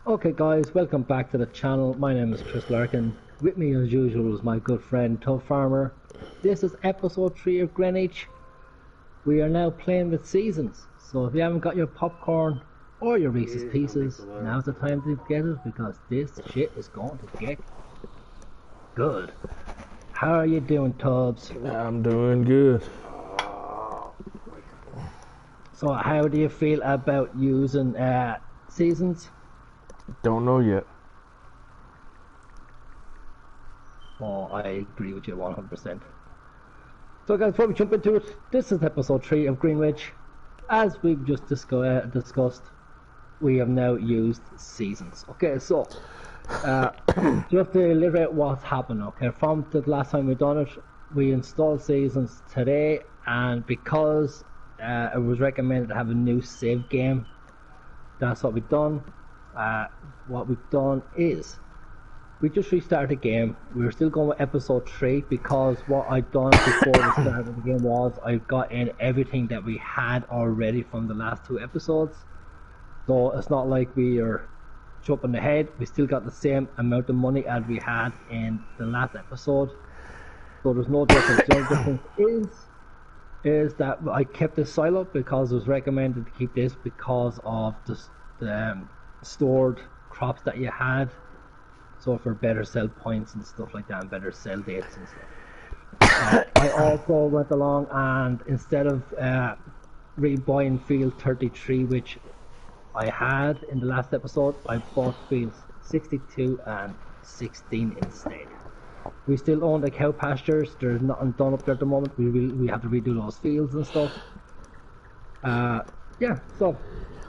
Okay guys, welcome back to the channel. My name is Chris Larkin. With me as usual is my good friend Tubb Farmer. This is episode 3 of Greenwich. We are now playing with seasons. So if you haven't got your popcorn or your Reese's Pieces, now's the time to get it because this shit is going to get good. How are you doing, Tubbs? I'm doing good. So how do you feel about using seasons? Don't know yet. Oh, I agree with you 100%. So guys, before we jump into it, this is episode 3 of Greenwich. As we've just discussed, we have now used seasons. Okay, so just to illustrate what's happened, okay, from the last time we done it, we installed seasons today, and because it was recommended to have a new save game, that's what we've done. What we've done is we just restarted the game. We're still going with episode 3 because what I've done before the start of the game was I've got in everything that we had already from the last 2 episodes. So it's not like we are jumping ahead. We still got the same amount of money as we had in the last episode. So there's no difference. The only difference is that I kept this silo because it was recommended to keep this because of the stored crops that you had, so for better sell points and stuff like that, and better sell dates and stuff. I also went along and instead of rebuying field 33, which I had in the last episode, I bought fields 62 and 16 instead. We still own the cow pastures. There's nothing done up there at the moment. We have to redo those fields and stuff. Yeah, so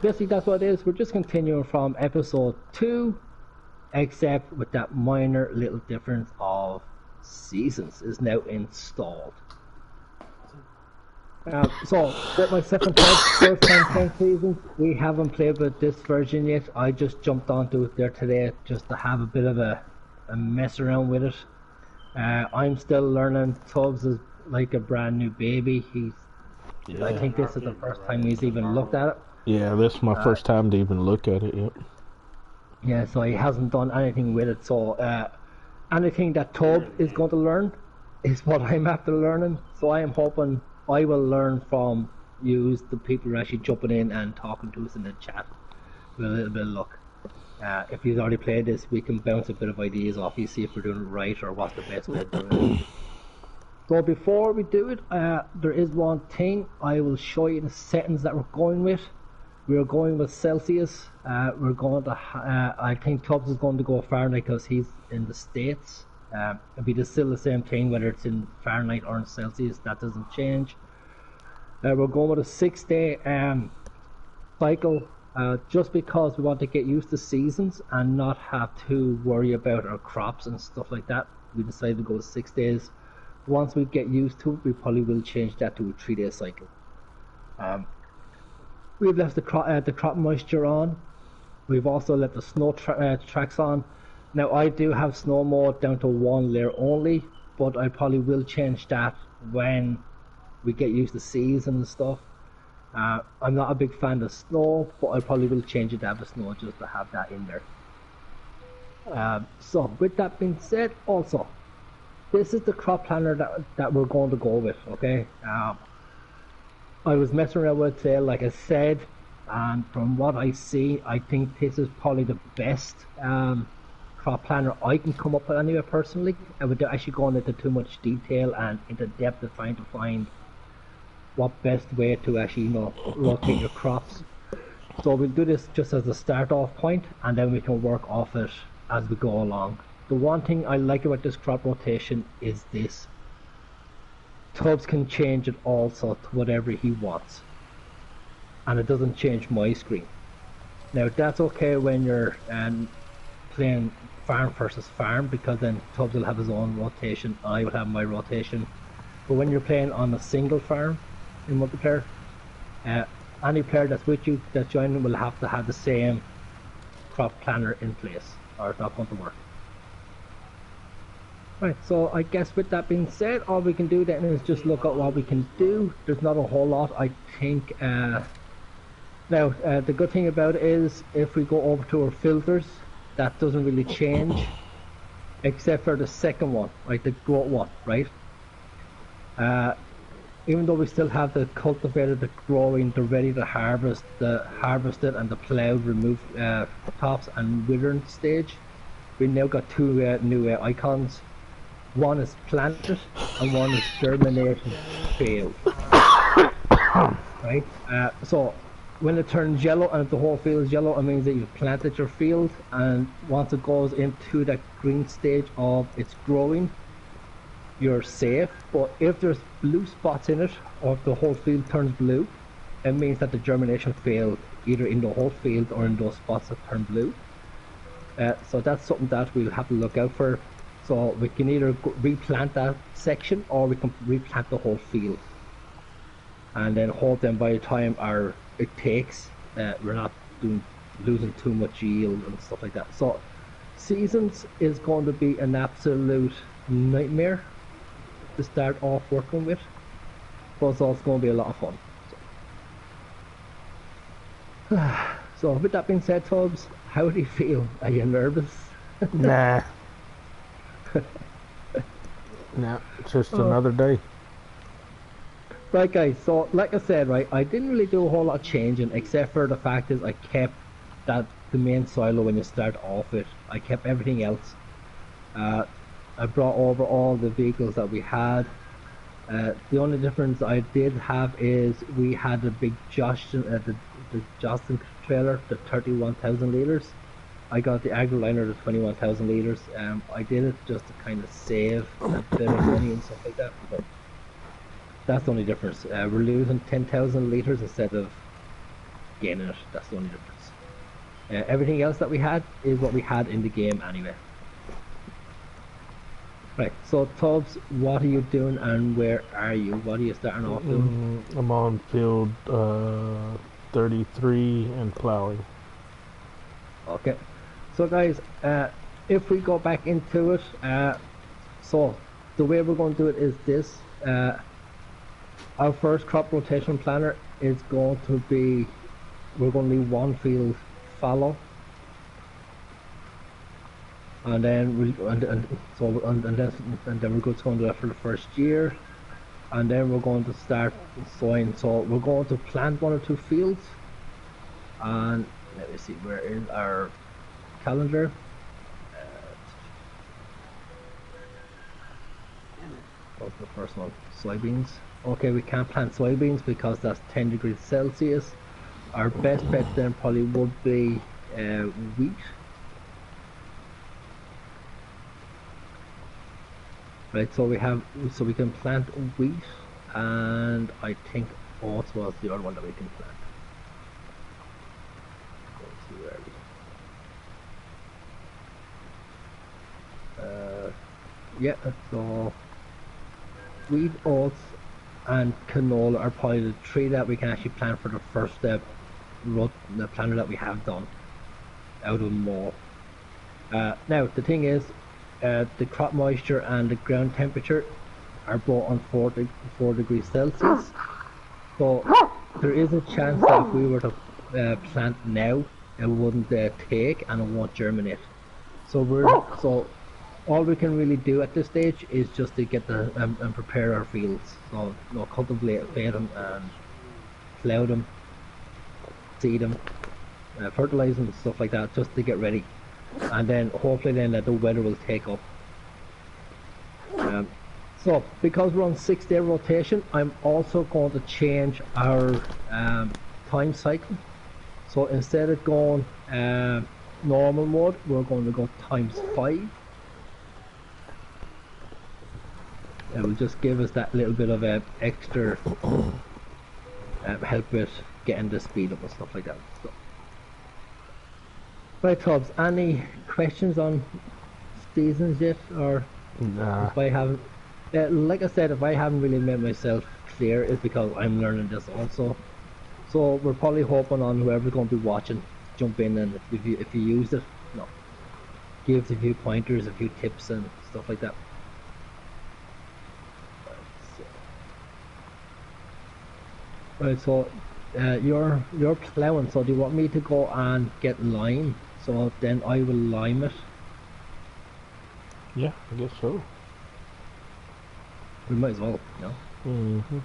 basically that's what it is. We're just continuing from episode 2, except with that minor little difference of seasons is now installed. So with my second first time playing seasons, we haven't played with this version yet. I just jumped onto it there today just to have a bit of a mess around with it. I'm still learning. Tubbs is like a brand new baby. I think this is the first time he's even looked at it. Yeah, this is my first time to even look at it. Yep. Yeah, so he hasn't done anything with it. So anything that Tubb is going to learn is what I'm after learning. So I am hoping I will learn from you, the people who are actually jumping in and talking to us in the chat with a little bit of luck. If you've already played this, we can bounce a bit of ideas off you, see if we're doing it right or what's the best way of doing it. So before we do it, there is one thing. I will show you the settings that we're going with. We're going with Celsius. We're going to, I think Tubbs is going to go Fahrenheit because he's in the States. It'll be still the same thing whether it's in Fahrenheit or in Celsius. That doesn't change. We're going with a 6-day cycle. Just because we want to get used to seasons and not have to worry about our crops and stuff like that, we decided to go with 6 days. Once we get used to it, we probably will change that to a 3-day cycle. We've left the crop moisture on. We've also left the snow tracks on. Now I do have snow mode down to 1 layer only, but I probably will change that when we get used to season and stuff. I'm not a big fan of snow, but I probably will change it to have the snow just to have that in there. So with that being said, also this is the crop planner that we're going to go with. Okay, I was messing around with it, like I said, and from what I see, I think this is probably the best crop planner I can come up with anyway personally. I would actually go into too much detail and into depth of trying to find what best way to actually, rotate your crops. So we'll do this just as a start off point, and then we can work off it as we go along. The one thing I like about this crop rotation is this. Tubbs can change it also to whatever he wants, and it doesn't change my screen. Now that's okay when you're playing farm versus farm, because then Tubbs will have his own rotation, I will have my rotation. But when you're playing on a single farm in multiplayer, any player that's with you, that's joining, will have to have the same crop planner in place, or it's not going to work. Right, so I guess with that being said, all we can do then is just look at what we can do. There's not a whole lot. I think Now, the good thing about it is if we go over to our filters, that doesn't really change, except for the second one, right, the growth one, right? Even though we still have the cultivator, the growing, the ready to harvest, the harvested and the ploughed, remove tops and withering stage, we now got two new icons. One is planted and one is germination failed. Right? So when it turns yellow and if the whole field is yellow, it means that you've planted your field, and once it goes into that green stage of its growing, you're safe. But if there's blue spots in it, or if the whole field turns blue, it means that the germination failed, either in the whole field or in those spots that turn blue. So that's something that we'll have to look out for. So we can either replant that section or we can replant the whole field. And then hope then by the time it takes, we're not losing too much yield and stuff like that. So seasons is going to be an absolute nightmare to start off working with, but it's also going to be a lot of fun. So with that being said, Tubbs, how do you feel? Are you nervous? Nah. Nah, it's just another day. Right guys, so like I said, right, I didn't really do a whole lot of changing, except for the fact is I kept the main silo when you start off with. I kept everything else. I brought over all the vehicles that we had. The only difference I did have is we had the big Justin, the Justin trailer, the 31,000 litres. I got the AgriLiner, the 21,000 litres. I did it just to kind of save a bit of money and stuff like that. But that's the only difference. We're losing 10,000 litres instead of gaining it. That's the only difference. Everything else that we had is what we had in the game anyway. Right, so Tubbs, what are you doing and where are you? What are you starting off doing? I'm on field 33 and plowing. Okay, so guys, if we go back into it, so the way we're going to do it is this. Our first crop rotation planner is going to be, we're going to leave one field fallow. And then then we're going to do that for the first year, and then we're going to start sowing. So we're going to plant 1 or 2 fields, and let me see, where is our calendar? What's the first one? Soybeans. Okay, we can't plant soybeans because that's 10 degrees Celsius. Our best bet then probably would be wheat. Right, so we can plant wheat, and I think oats was the other one that we can plant. Let's see where we. Yeah, so wheat, oats, and canola are probably the 3 that we can actually plant for the first step. The planter that we have done out of more. Now the thing is, the crop moisture and the ground temperature are both on 4 degrees Celsius. So there is a chance that if we were to plant now, it wouldn't take and it won't germinate. So all we can really do at this stage is just to get and prepare our fields. So cultivate, feed them, and plough them, seed them, fertilize them, stuff like that, just to get ready. And then hopefully then that the weather will take up. So because we're on 6-day rotation, I'm also going to change our time cycle. So instead of going normal mode, we're going to go ×5. It will just give us that little bit of extra help with getting the speed up and stuff like that. So. Right, Tubbs, any questions on seasons yet, or Nah. if I haven't, like I said, if I haven't really made myself clear, it's because I'm learning this also. So we're probably hoping on whoever's going to be watching, jump in, and if you use it, gives a few pointers, a few tips and stuff like that. Right, so you're plowing, so do you want me to go and get lime? So then I will lime it. Yeah, I guess so. We might as well, you know. Mm-hmm.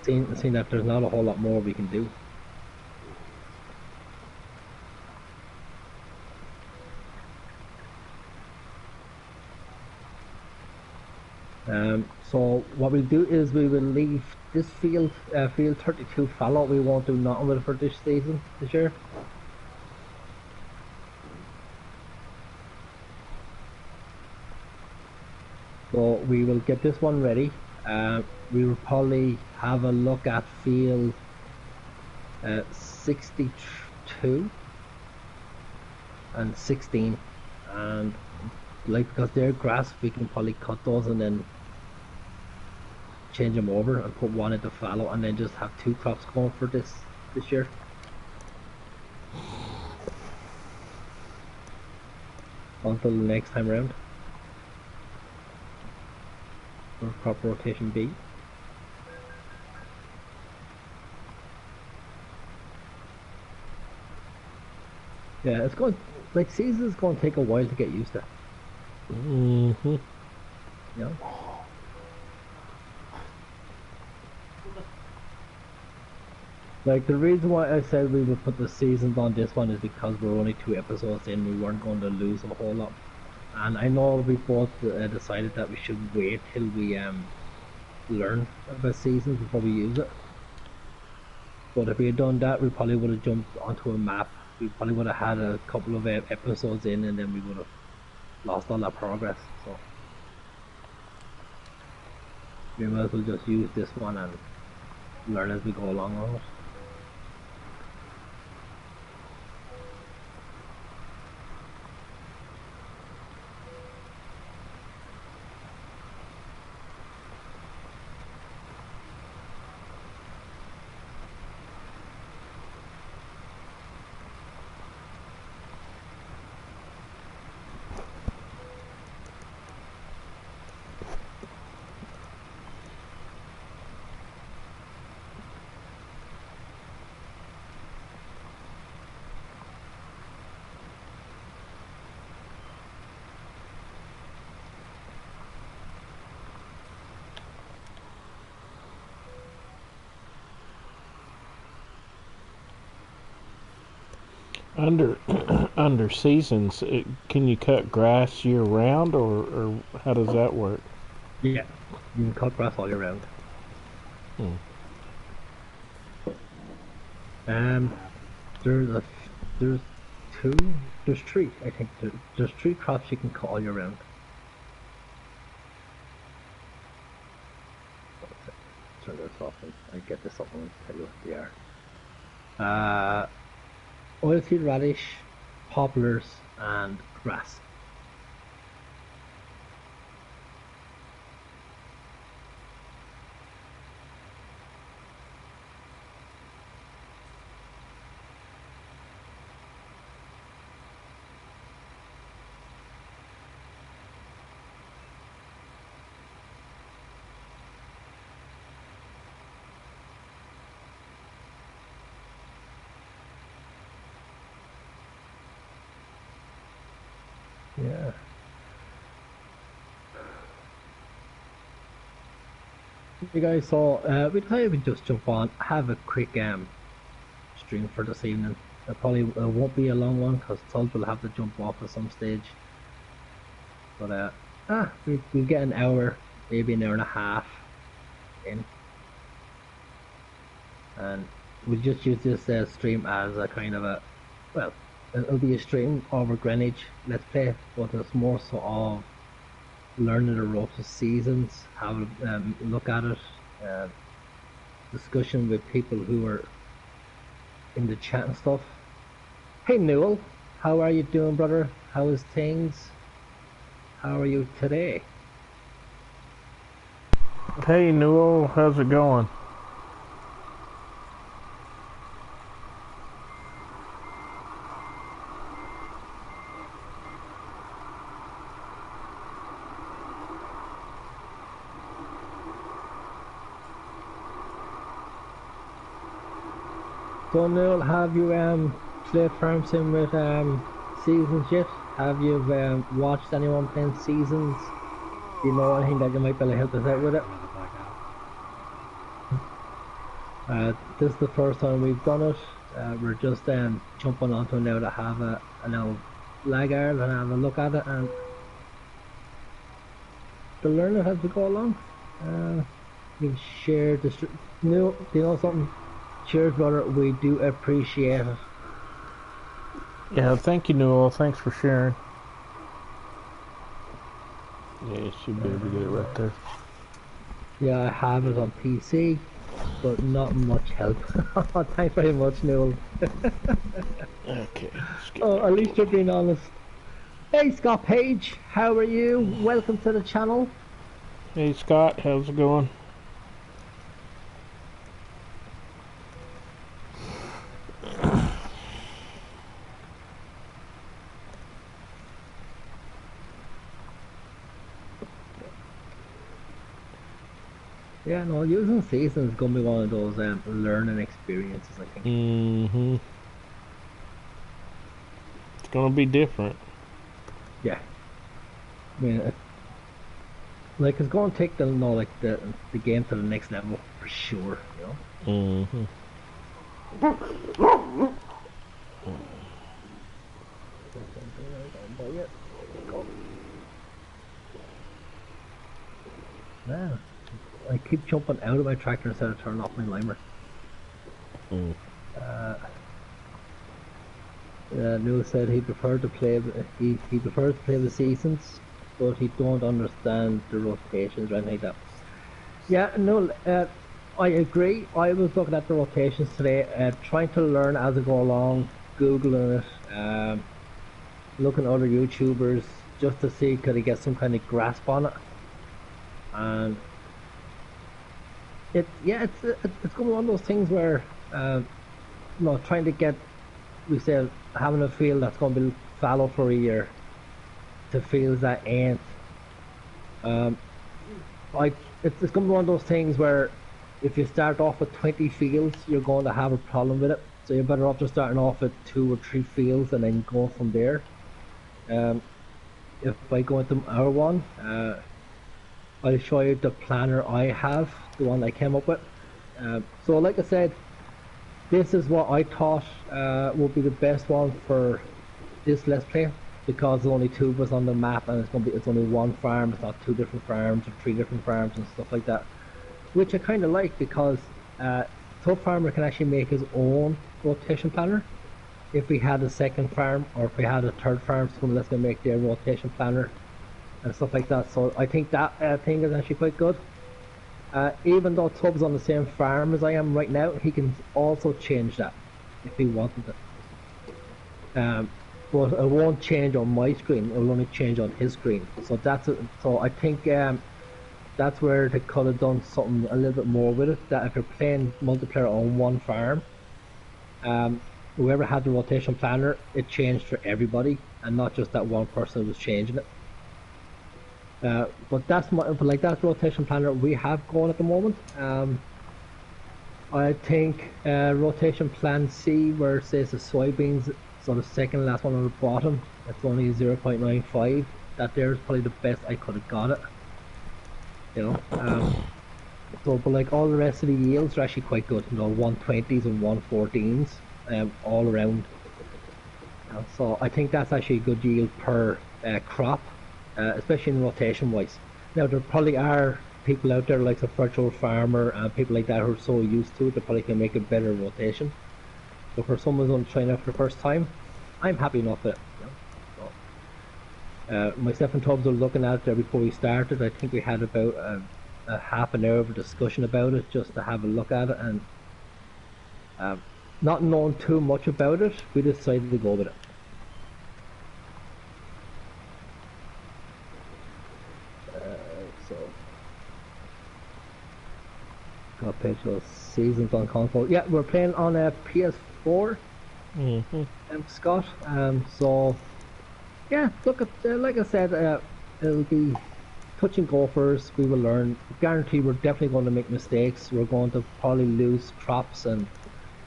Seeing that there's not a whole lot more we can do. So what we'll do is we will leave this field 32 fallow. We won't do nothing with it for this season, this year. So we will get this one ready. We will probably have a look at field 62 and 16, and like because they're grass, we can probably cut those and then change them over and put one into fallow, and then just have two crops going for this year. Until the next time around. Or crop rotation B. Yeah, it's going like season's going to take a while to get used to. Mm-hmm. You know? Like the reason why I said we would put the seasons on this one is because we're only 2 episodes in, we weren't going to lose a whole lot. And I know we both decided that we should wait till we learn about seasons before we use it. But if we had done that, we probably would have jumped onto a map. We probably would have had a couple of episodes in, and then we would have lost all that progress. So we might as well just use this one and learn as we go along on it. Under under seasons, can you cut grass year round, or how does that work? Yeah, you can cut grass all year round. Hmm. There's a there's two there's three I think there's 3 crops you can cut all year round. Turn this off and I get this up and tell you what they are. Oilseed radish, poplars, and grass. Yeah. You guys saw, we decided we'd just jump on, have a quick stream for this evening. It probably won't be a long one because Tubb will have to jump off at some stage. But we'll get an hour, maybe an hour and a half in. And we'll just use this stream as a kind of a, well, it'll be a stream over Greenwich Let's Play, but it's more so of learning the ropes of seasons, have a look at it, discussion with people who are in the chat and stuff. Hey Newell, how are you doing, brother? How is things? How are you today? Hey Newell, how's it going? So Neil, have you played Farm Sim with Seasons yet? Have you watched anyone playing Seasons? Do you know anything that you might be able to help us out with it? This is the first time we've done it. We're just jumping onto it now to have an old laggard and have a look at it and to learn it as we go along. You can share this. No, do you know something? Cheers, brother. We do appreciate it. Yeah, thank you, Newell. Thanks for sharing. Yeah, you should be able to get it right there. Yeah, I have it on PC, but not much help. Thanks very much, Newell. Okay. Oh, at least you're being honest. Hey, Scott Page, how are you? Welcome to the channel. Hey, Scott, how's it going? Yeah, no, using Seasons is going to be one of those learning experiences, I think. Mm-hmm. It's going to be different. Yeah. I mean, like, it's going to take the game to the next level, for sure, you know? Mm-hmm. Yeah. I keep jumping out of my tractor instead of turning off my limer. Newell said he prefers to play the Seasons, but he don't understand the rotations or anything like that. Yeah, no, I agree. I was looking at the rotations today, trying to learn as I go along, googling it, looking at other YouTubers just to see could I get some kind of grasp on it. And it's going to be one of those things where trying to get, we said, having a field that's going to be fallow for a year to fields that ain't. It's going to be one of those things where if you start off with 20 fields, you're going to have a problem with it. So you're better off just starting off with 2 or 3 fields and then going from there. If I go into our one, I'll show you the planner I have, the one I came up with. So like I said, this is what I thought would be the best one for this Let's Play, because there's only 2 of us on the map and it's only one farm, it's not 2 different farms or 3 different farms and stuff like that, which I kind of like, because Tubb farmer can actually make his own rotation planner. If we had a second farm or if we had a third farm, someone that's going to make their rotation planner and stuff like that. So I think that thing is actually quite good. Even though Tubb's on the same farm as I am right now, he can also change that if he wanted it. But it won't change on my screen, it will only change on his screen. So so I think that's where they could have done something a little bit more with it, that if you're playing multiplayer on one farm, whoever had the rotation planner, it changed for everybody and not just that one person was changing it. But that's the rotation planner we have going at the moment. I think rotation plan C, where it says the soybeans, so the second last one on the bottom, it's only 0.95. That there is probably the best I could have got it. You know, but like all the rest of the yields are actually quite good. You know, 120s and 114s, all around. So I think that's actually a good yield per crop. Especially in rotation wise. Now there probably are people out there like a virtual farmer and people like that who are so used to it, they probably can make a better rotation. But for someone who's trying out for the first time, I'm happy enough with it. You know? So, myself and Tubbs were looking at it there before we started. I think we had about a half an hour of a discussion about it just to have a look at it, and not knowing too much about it, we decided to go with it. Got pictures Seasons on console. Yeah, we're playing on a PS4. Scott. So yeah, look at like I said, it'll be touch and go first. We will learn. Guarantee we're definitely going to make mistakes. We're going to probably lose crops and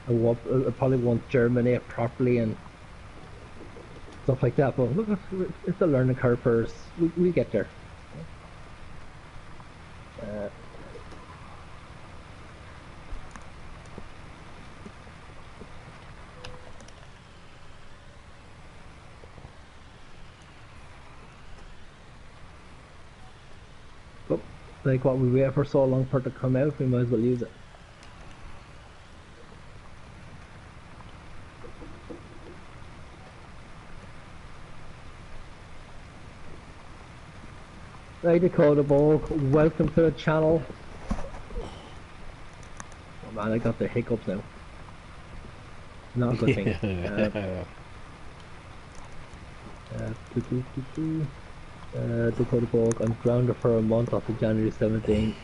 it probably won't germinate properly and stuff like that. But look, it's a learning curve for us. We get there. But like what we wait for so long for it to come out, we might as well use it. Right, Dakota Bog, welcome to the channel. Oh man, I got the hiccups now. Not a good thing. Dakota Bog, I'm grounded for a month after January 17th.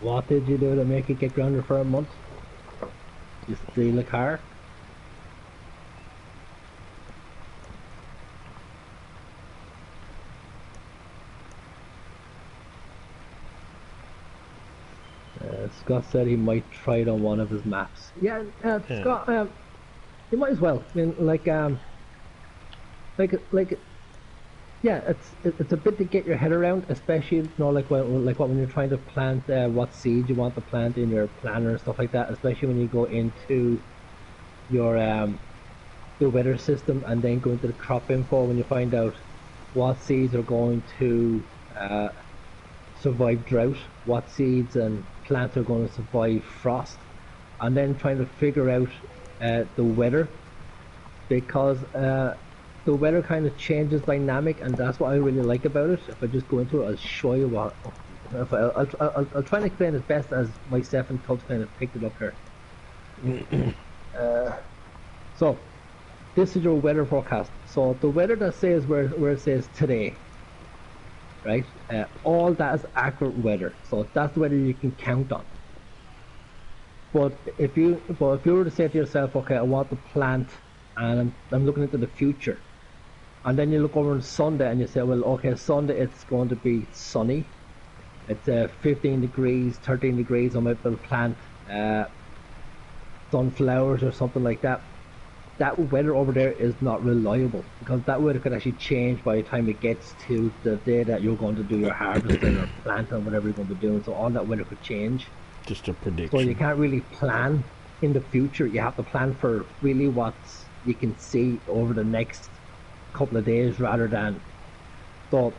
What did you do to make it get grounded for a month? You steal a car? Scott said he might try it on one of his maps. Yeah, Yeah. Scott, you might as well. I mean, yeah, it's a bit to get your head around, especially like when you're trying to plant what seed you want to plant in your planner and stuff like that. Especially when you go into your the weather system and then go into the crop info when you find out what seeds are going to survive drought, what seeds and plants are going to survive frost, and then trying to figure out the weather, because the weather kind of changes dynamic, and that's what I really like about it. If I just go into it, I'll show you what. I'll try and explain as best as myself and Tubbs kind of picked it up here. So this is your weather forecast. So the weather that says where it says today, right? All that is accurate weather. So that's the weather you can count on. But if you were to say to yourself, okay, I want to plant, and I'm looking into the future, and then you look over on Sunday and you say, well, okay, Sunday it's going to be sunny. It's 15 degrees, 13 degrees. I might be able to plant sunflowers or something like that. That weather over there is not reliable, because that weather could actually change by the time it gets to the day that you're going to do your harvesting or planting, whatever you're going to be doing. So all that weather could change. Just a prediction. So you can't really plan in the future. You have to plan for really what you can see over the next couple of days, rather than. So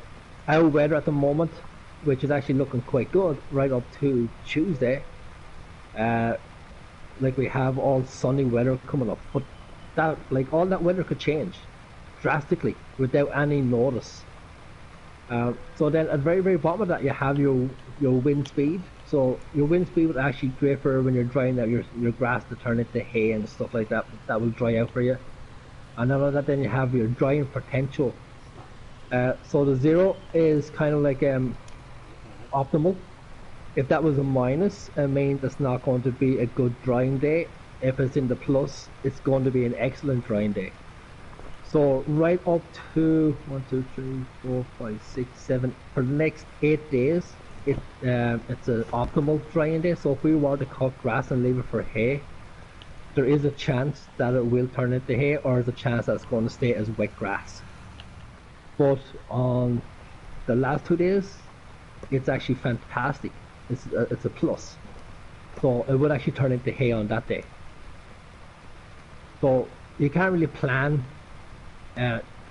our weather at the moment, which is actually looking quite good right up to Tuesday, like we have all sunny weather coming up, but that, like, all that weather could change drastically without any notice. So then at the very, very bottom of that, you have your wind speed. So your wind speed would actually great for when you're drying out your grass to turn into hay and stuff like that. That will dry out for you. And after that, then you have your drying potential. So the 0 is kind of like optimal. If that was a minus, it means it's not going to be a good drying day. If it's in the plus, it's going to be an excellent drying day. So right up to 1, 2, 3, 4, 5, 6, 7 for the next 8 days, it's an optimal drying day. So if we were to cut grass and leave it for hay, there is a chance that it will turn into hay, or there's a chance that it's going to stay as wet grass. But on the last 2 days, it's actually fantastic. It's a plus. So it would actually turn into hay on that day. So you can't really plan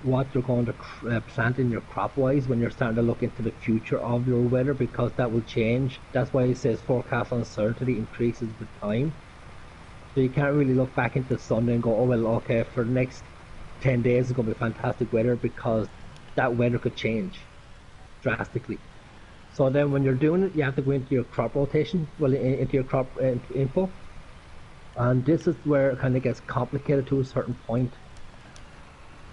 what you're going to plant in your crop wise when you're starting to look into the future of your weather, because that will change. That's why it says forecast uncertainty increases with time. So you can't really look back into Sunday and go, oh well, okay, for the next 10 days it's going to be fantastic weather, because that weather could change drastically. So then when you're doing it, you have to go into your crop rotation, well, into your crop info. And this is where it kind of gets complicated to a certain point,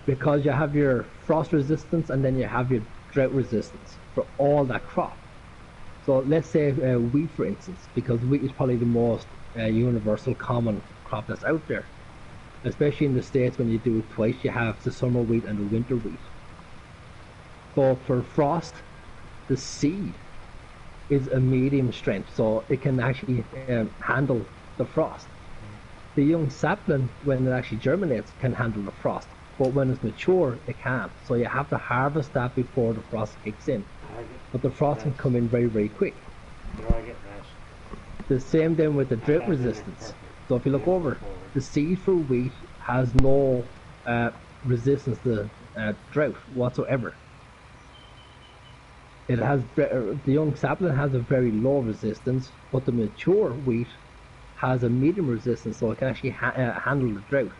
because you have your frost resistance and then you have your drought resistance for all that crop. So let's say wheat, for instance, because wheat is probably the most universal common crop that's out there, especially in the States. When you do it twice, you have the summer wheat and the winter wheat. So for frost, the seed is a medium strength, so it can actually handle the frost. The young sapling, when it actually germinates, can handle the frost, but when it's mature, it can't. So you have to harvest that before the frost kicks in. But the frost can come in very, very quick. The same then with the drought resistance. So if you look over, the seed for wheat has no resistance to drought whatsoever. It has the young sapling has a very low resistance, but the mature wheat has a medium resistance, so it can actually handle the drought.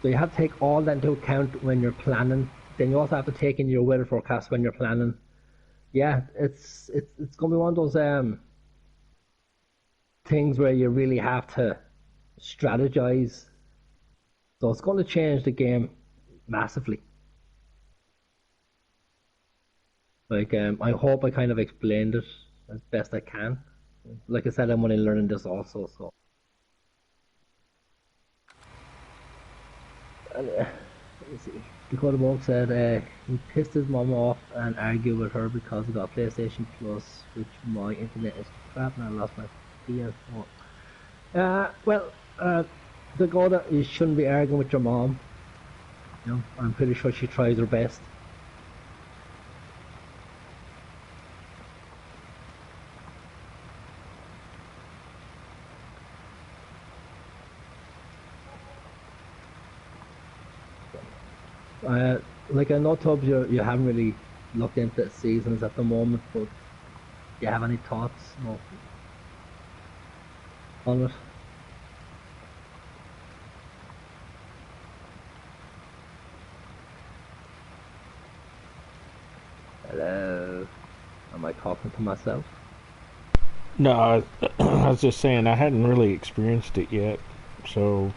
So you have to take all that into account when you're planning. Then you also have to take in your weather forecast when you're planning. Yeah, it's gonna be one of those things where you really have to strategize. So it's going to change the game massively. Like I hope I kind of explained it as best I can. Like I said, I'm only learning this also, so. Let's see. Dakota Bulk said he pissed his mom off and argued with her because he got PlayStation Plus, which my internet is crap and I lost my PS4. Dakota, you shouldn't be arguing with your mom. You know, I'm pretty sure she tries her best. Like I know, Tubbs, you haven't really looked into seasons at the moment, but do you have any thoughts on it? Hello? Am I talking to myself? No, I was just saying I hadn't really experienced it yet, so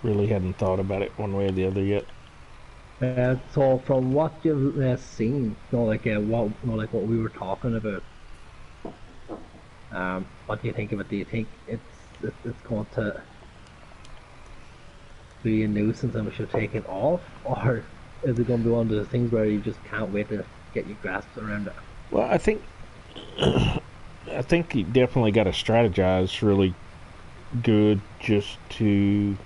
really hadn't thought about it one way or the other yet. So from what you've seen, like what we were talking about, what do you think of it? Do you think it's going to be a nuisance and we should take it off, or is it going to be one of those things where you just can't wait to get your grasp around it? Well, I think you definitely got to strategize really good just to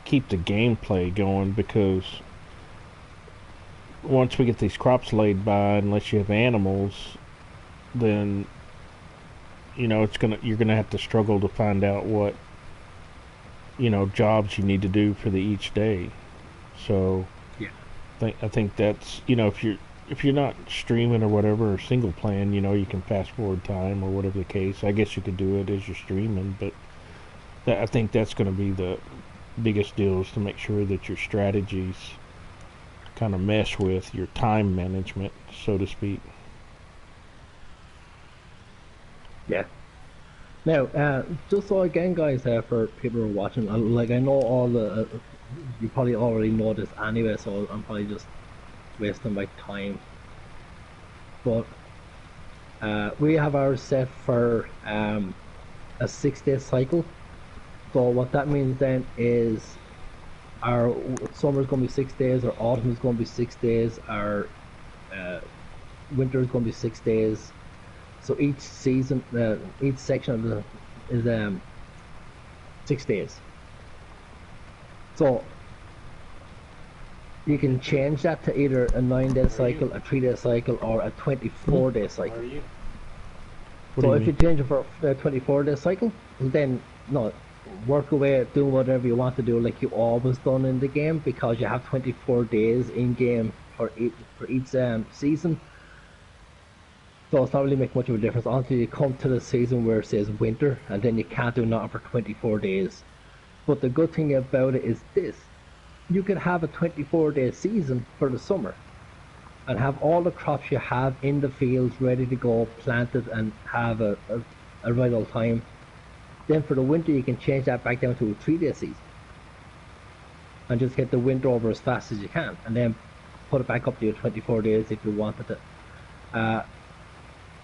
keep the gameplay going, because once we get these crops laid by, unless you have animals, then you're gonna have to struggle to find out what jobs you need to do for each day. So yeah, I think that's if you're not streaming or whatever, or single playing, you can fast forward time or whatever the case. I guess you could do it as you're streaming, but I think that's going to be the biggest deal, is to make sure that your strategies kind of mesh with your time management, so to speak. Yeah. Now, just so again, guys, for people who are watching, like I know all the, you probably already know this anyway, so I'm probably just wasting my time. But we have ours set for a 6-day cycle. So what that means then is our summer is going to be 6 days, our autumn is going to be 6 days, our winter is going to be 6 days. So each season, each section of the is 6 days. So you can change that to either a 9-day cycle, a 3-day cycle, or a 24-day cycle. So if you change it for a 24-day cycle, then work away at doing whatever you want to do, like you always done in the game, because you have 24 days in game for each season. So it's not really make much of a difference until you come to the season where it says winter, and then you can't do nothing for 24 days. But the good thing about it is this: you can have a 24-day season for the summer and have all the crops you have in the fields ready to go, planted, and have a right old time. Then for the winter you can change that back down to a 3-day season and just get the winter over as fast as you can, and then put it back up to your 24 days if you wanted it.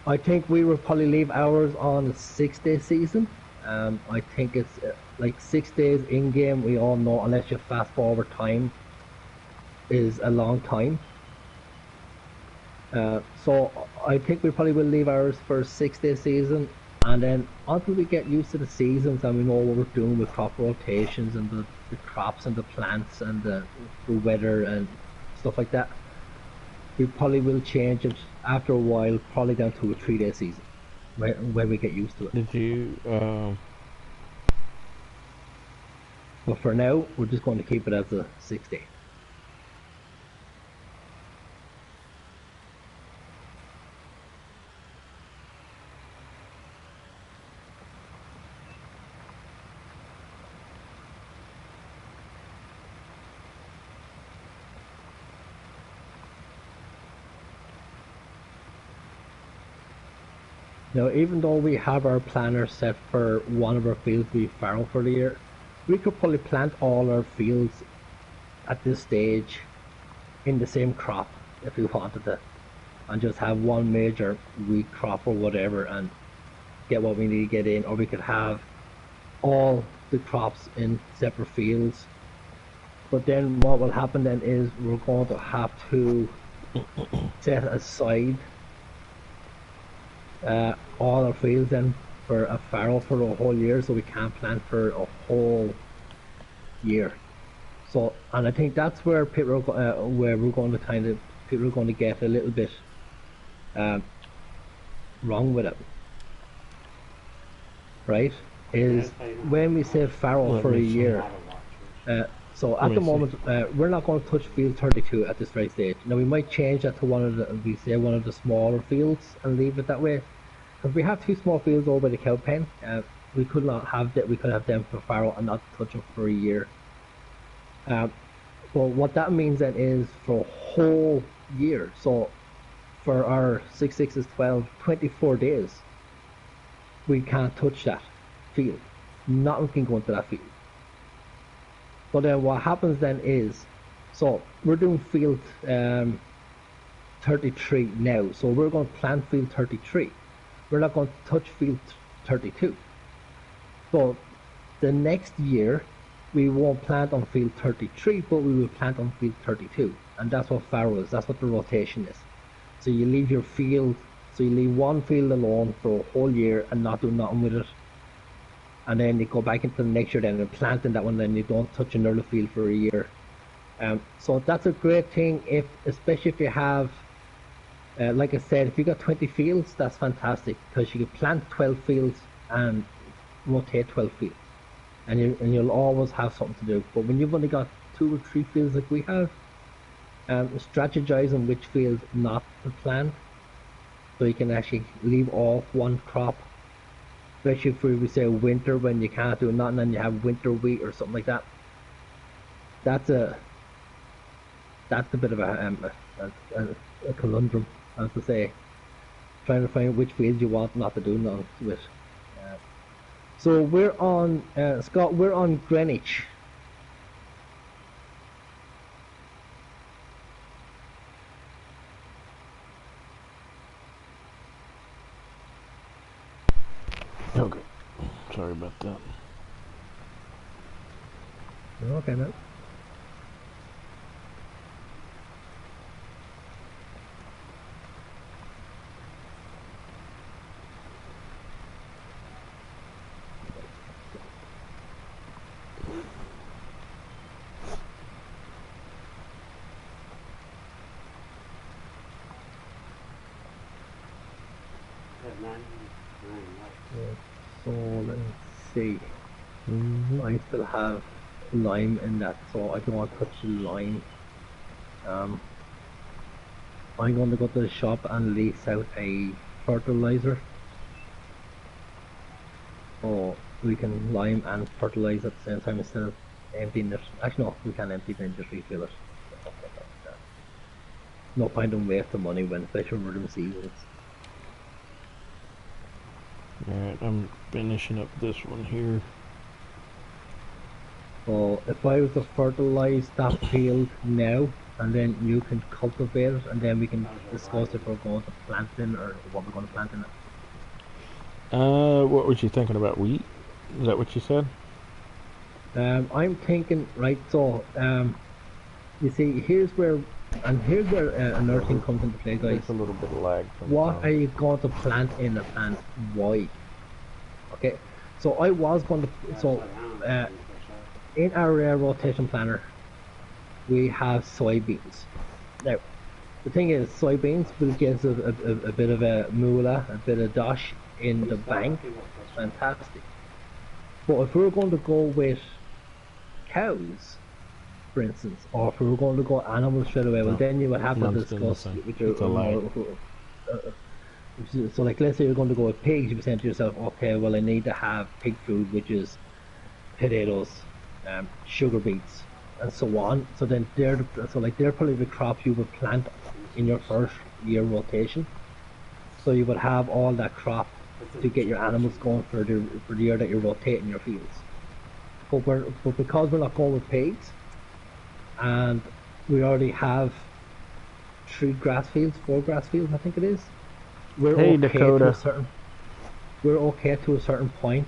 I think we will probably leave ours on a 6-day season. I think it's like 6 days in game. We all know, unless you fast forward time, is a long time. So I think we probably will leave ours for a 6-day season. And then until we get used to the seasons and we know what we're doing with crop rotations and the crops and the plants and the weather and stuff like that, we probably will change it after a while, probably down to a 3-day season, when we get used to it. Did you? But for now, we're just going to keep it as a 6-day. Now, even though we have our planner set for one of our fields to be fallow for the year, we could probably plant all our fields at this stage in the same crop if we wanted to, and just have one major wheat crop or whatever and get what we need to get in, or we could have all the crops in separate fields. But then what will happen then is we're going to have to set aside all our fields then for a fallow for the whole year, so we can't plant for a whole year. So, and I think that's where people are, where we're going to people are going to get a little bit wrong with it, right? Is when we say fallow for a year. So at the moment, we're not going to touch field 32 at this very stage. Now we might change that to one of the smaller fields and leave it that way. Because we have 2 small fields over by the cow pen, we could not have that. We could have them for fallow and not touch them for a year. But what that means then is for a whole year. So for our 6 6 12, 24 days, we can't touch that field. Nothing can go into that field. But then what happens then is, so we're doing field 33 now. So we're going to plant field 33. We're not going to touch field 32. So the next year, we won't plant on field 33, but we will plant on field 32. And that's what fallow is. That's what the rotation is. So you leave your field, so you leave one field alone for a whole year and not do nothing with it. And then you go back into the next year then and plant in that one, then you don't touch another field for a year. So that's a great thing, especially if you have, like I said, if you got 20 fields, that's fantastic, because you can plant 12 fields and rotate 12 fields, and you'll always have something to do. But when you've only got 2 or 3 fields like we have, strategize on which fields not to plant, so you can actually leave off one crop. Especially if we say winter, when you can't do nothing and you have winter wheat or something like that. That's a bit of a conundrum, as to say, trying to find which fields you want not to do nothing with. So we're on Scott. We're on Greenwich. Okay. Sorry about that. Okay, man. So let's see. I still have lime in that, so I don't want to touch the lime. I'm going to go to the shop and lease out a fertilizer, so we can lime and fertilize at the same time instead of emptying it. Actually no, we can empty it and just refill it. No point in wasting money when, especially when we're doing seasons. Alright, I'm finishing up this one here. So if I was to fertilize that field now, and then you can cultivate it, and then we can discuss if we're going to plant in or what we're going to plant in it. What was you thinking about, wheat? Is that what you said? I'm thinking, right, so you see, here's where another thing comes into play, guys. There's a little bit of lag from What are you going to plant in it and why? Okay, so I was going to uh, in our rotation planner we have soybeans. Now the thing is, soybeans will give us a bit of a moolah, a bit of dosh in the bank. Fantastic. But if we were going to go with cows, for instance, or if we were going to go animals straight away, well, No, then you would have to I'm still the discuss same. with It's a your lie. more. So, like, let's say you're going to go with pigs, you'd be saying to yourself, okay, well, I need to have pig food, which is potatoes, sugar beets, and so on. So then they're probably the crops you would plant in your first year rotation. So you would have all that crop to get your animals going for the year that you're rotating your fields. But because we're not going with pigs, and we already have four grass fields, I think it is. We're Hey, okay to a Dakota. certain we're okay to a certain point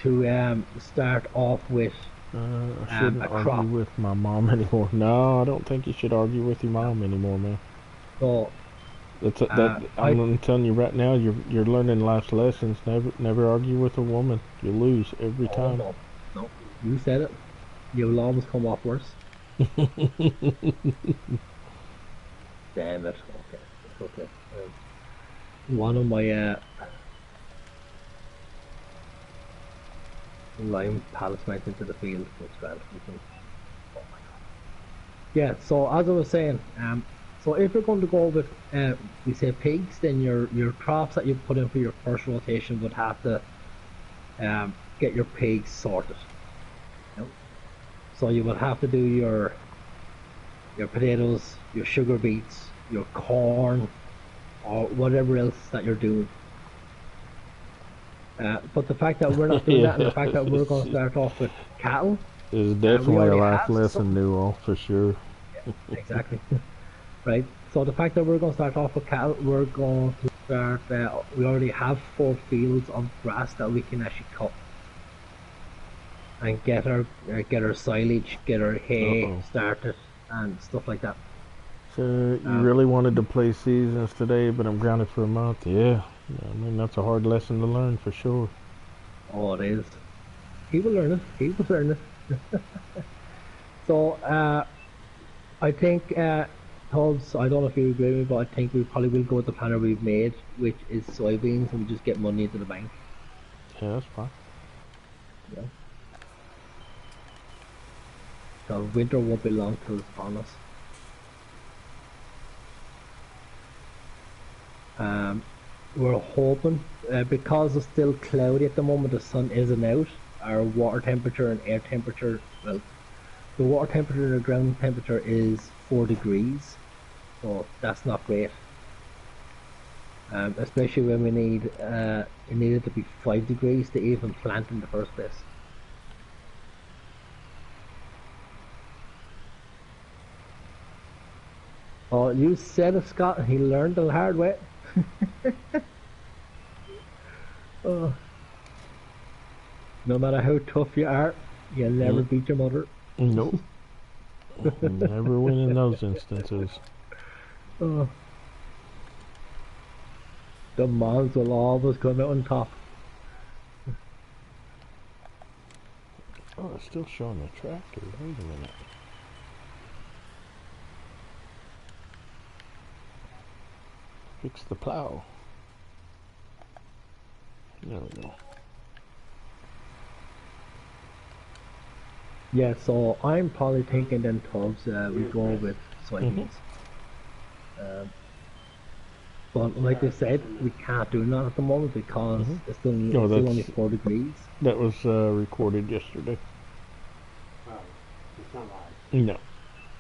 to start off with I shouldn't a argue crop. with my mom anymore. No, I don't think you should argue with your mom anymore, man. So I I'm telling you right now. You're learning life's lessons. Never argue with a woman. You lose every oh time. no, you said it. You'll always come off worse. Damn it. Okay, it's okay. One of my lime pallets went into the field. It's grand. Oh my god. Yeah. So as I was saying, so if you're going to go with we say pigs, then your crops that you put in for your first rotation would have to get your pigs sorted. You know? So you would have to do your potatoes, your sugar beets, your corn, or whatever else that you're doing. But the fact that we're not doing that, and the Yeah, fact that we're going to start off with cattle, it's we definitely a already life have lesson, some. Newell, for sure. Exactly. Right. So the fact that we're going to start off with cattle, we're going to start. We already have 4 fields of grass that we can actually cut and get our silage, get our hay Uh-oh. started, and stuff like that. So you Um, really wanted to play seasons today, but I'm grounded for a month. Yeah, I mean that's a hard lesson to learn for sure. oh, it is. He will learn it. He will learn it. So I think Tubbs, I don't know if you agree with me, but I think we probably will go with the planner we've made, which is soybeans, and we just get money into the bank. Yeah, that's fine. You know? So winter won't be long till it's upon us. Um, we're hoping, because it's still cloudy at the moment, the sun isn't out, our water temperature and air temperature, well, the water temperature and the ground temperature is 4 degrees, so that's not great. Especially when it needed to be 5 degrees to even plant in the first place. Oh, you said it, Scott, and he learned the hard way. Oh, no matter how tough you are, you'll never Mm, beat your mother. nope, never win in those instances. Oh, the moms will always come out on top. Oh, it's still showing the tractor. Wait a minute. Fix the plow. There we go. Yeah, so I'm probably thinking then Tubbs, we go with Mm-hmm. soybeans. Um, but like I said, we can't do that at the moment because Mm-hmm. No, it's still only that's 4 degrees. that was recorded yesterday. No,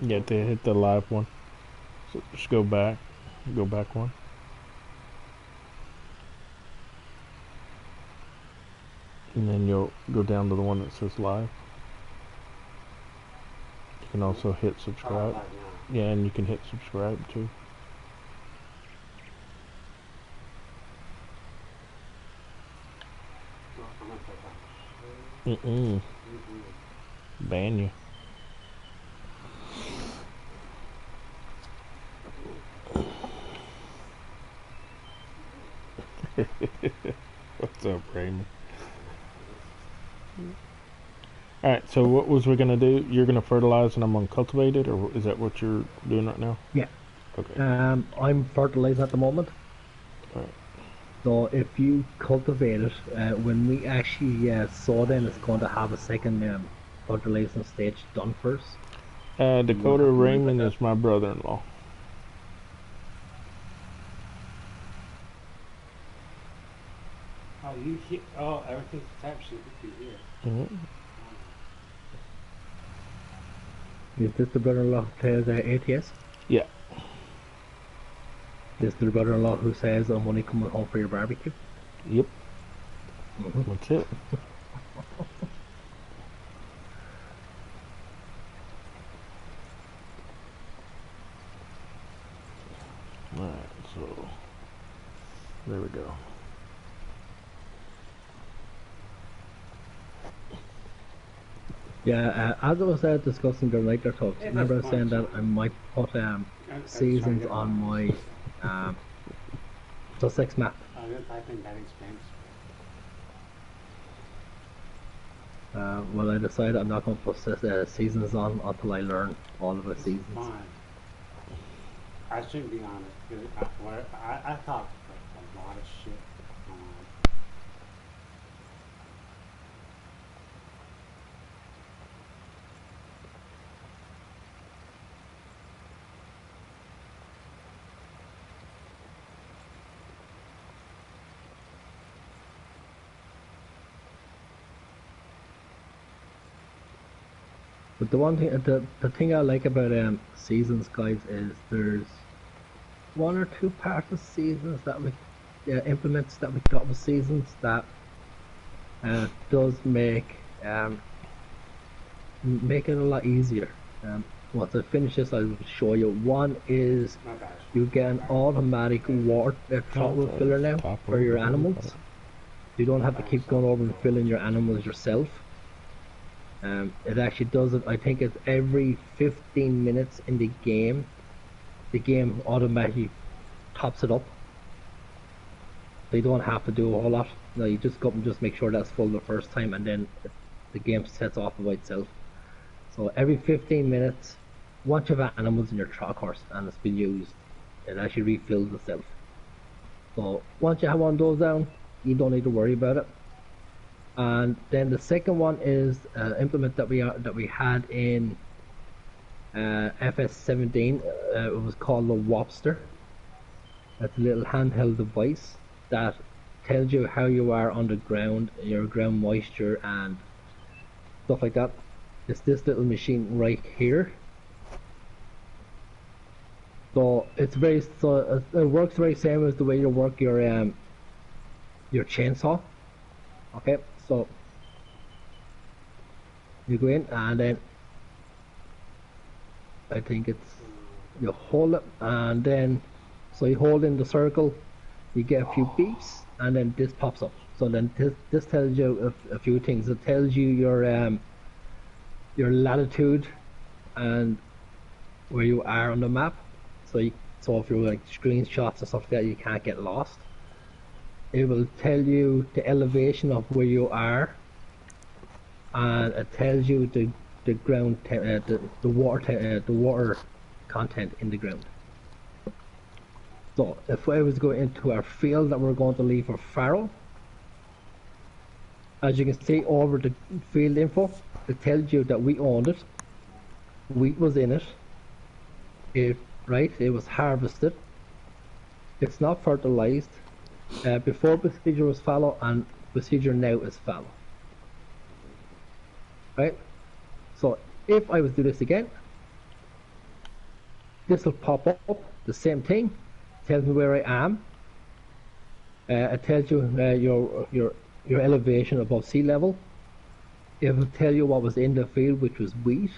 you have to hit the live one. So just go back one, and then you'll go down to the one that says live. You can also hit subscribe. Yeah, and you can hit subscribe too. Mm-mm. Ban you. What's up, Raymond? All right. So what was we gonna do? You're gonna fertilize, and I'm gonna cultivate it, or is that what you're doing right now? Yeah. Okay. I'm fertilizing at the moment. All right. So if you cultivate it, when we actually sow it in, it's going to have a second fertilizing stage done first. You won't Dakota have to worry about Raymond that. is my brother-in-law. Oh, you hear? Oh, everything's tap sheet you hear. Mm-hmm. Is this the brother-in-law who plays ATS? Yeah. This the brother-in-law who says, "I'm only coming home for your barbecue." Yep. Hmm. That's it. All right. So there we go. Yeah, as I was discussing the later talks, Yeah, remember I that's was saying fine. that I might put I'm just trying to seasons get on mine. my Sussex map. I'm gonna type in that expense. Well, I decided I'm not going to put seasons on until I learn all of the It's seasons. fine. I shouldn't be honest, because I talk like a lot of shit. But the one thing, the thing I like about seasons, guys, is there's one or two parts of seasons that we implements that we got with seasons that does make it a lot easier. Once I finish this, I'll show you. One is My bad. you get an automatic water throttle filler now for your animals. You don't have to keep going over and filling your animals yourself. It actually does it. I think it's every 15 minutes in the game. The game automatically tops it up. So you don't have to do a whole lot. No, you just go up and just make sure that's full the first time, and then the game sets off by itself. So every 15 minutes, once you have animals in your truck horse and it's been used, it actually refills itself. So once you have one of those down, you don't need to worry about it. And then the second one is implement that we had in FS17. It was called the Wobster. That's a little handheld device that tells you how you are on the ground, your ground moisture and stuff like that. It's this little machine right here. So it's it works very same as the way you work your chainsaw. Okay, so you go in and then I think it's you hold it and then so you hold in the circle, you get a few beeps and then this pops up. So then this tells you a few things. It tells you your latitude and where you are on the map. So if you're like screenshots and stuff like that, you can't get lost. It will tell you the elevation of where you are, and it tells you the ground the water content in the ground. So if I was going into our field that we're going to leave for farrow, as you can see over the field info, it tells you that we owned it, wheat was in it, it was harvested, it's not fertilized, before procedure was fallow and procedure now is fallow. Right? So if I was to do this again, this will pop up, the same thing, tells me where I am, it tells you your elevation above sea level, it will tell you what was in the field, which was wheat.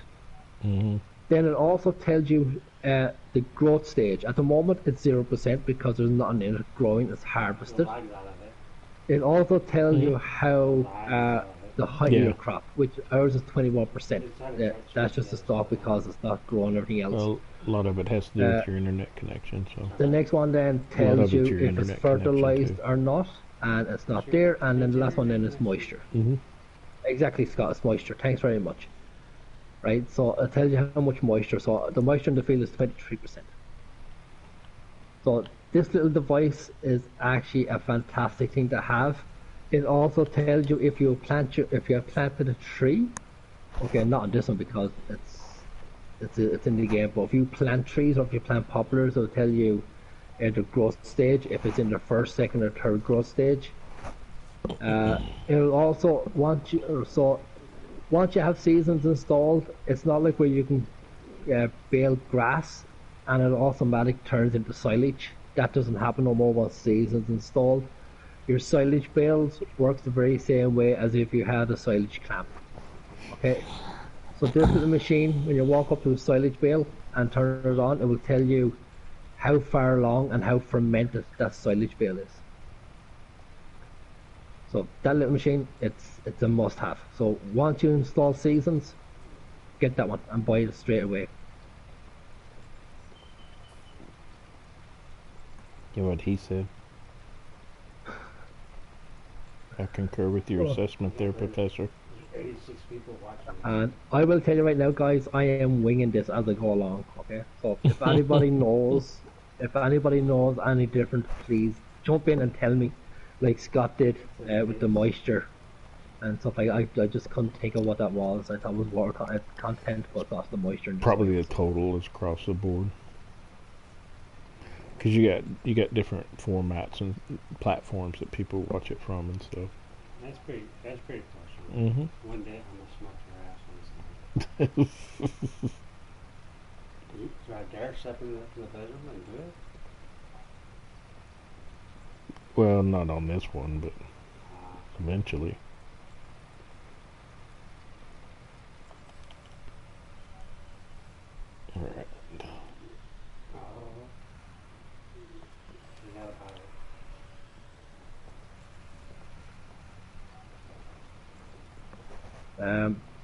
Mm-hmm. Then it also tells you the growth stage. At the moment it's 0% because there's nothing in it growing, it's harvested. It also tells you how the height of your crop, which ours is 21%. That's just a stop because it's not growing everything else. Well, a lot of it has to do with your internet connection. So the next one then tells you if it's fertilized or not. and it's not there. And then the last one then is moisture. Exactly, Scott, it's moisture. Thanks very much. Right, so it tells you how much moisture. So the moisture in the field is 23%. So this little device is actually a fantastic thing to have. It also tells you if you have planted a tree. Okay, not on this one because it's in the game. But if you plant trees or if you plant poplars, it'll tell you the growth stage. If it's in the first, second, or third growth stage. It'll also once you have seasons installed, it's not like where you can bale grass and it automatically turns into silage. That doesn't happen no more once seasons installed. Your silage bales works the very same way as if you had a silage clamp. Okay, so this little machine, when you walk up to a silage bale and turn it on, it will tell you how far along and how fermented that silage bale is. So that little machine, it's a must-have. So once you install seasons, get that one and buy it straight away. Yeah, what he said. I concur with your assessment there, Professor. 86 people watching. And I will tell you right now, guys, I am winging this as I go along. Okay, so if anybody knows any different, please jump in and tell me, like Scott did with the moisture and stuff. I just couldn't think of what that was. I thought it was water content, but that's the moisture. Probably the total is across the board. Because you got different formats and platforms that people watch it from and stuff. That's pretty close. One day I'm gonna smoke your ass on this. Do I dare step in the bedroom and do it? Well, not on this one, but eventually. All right.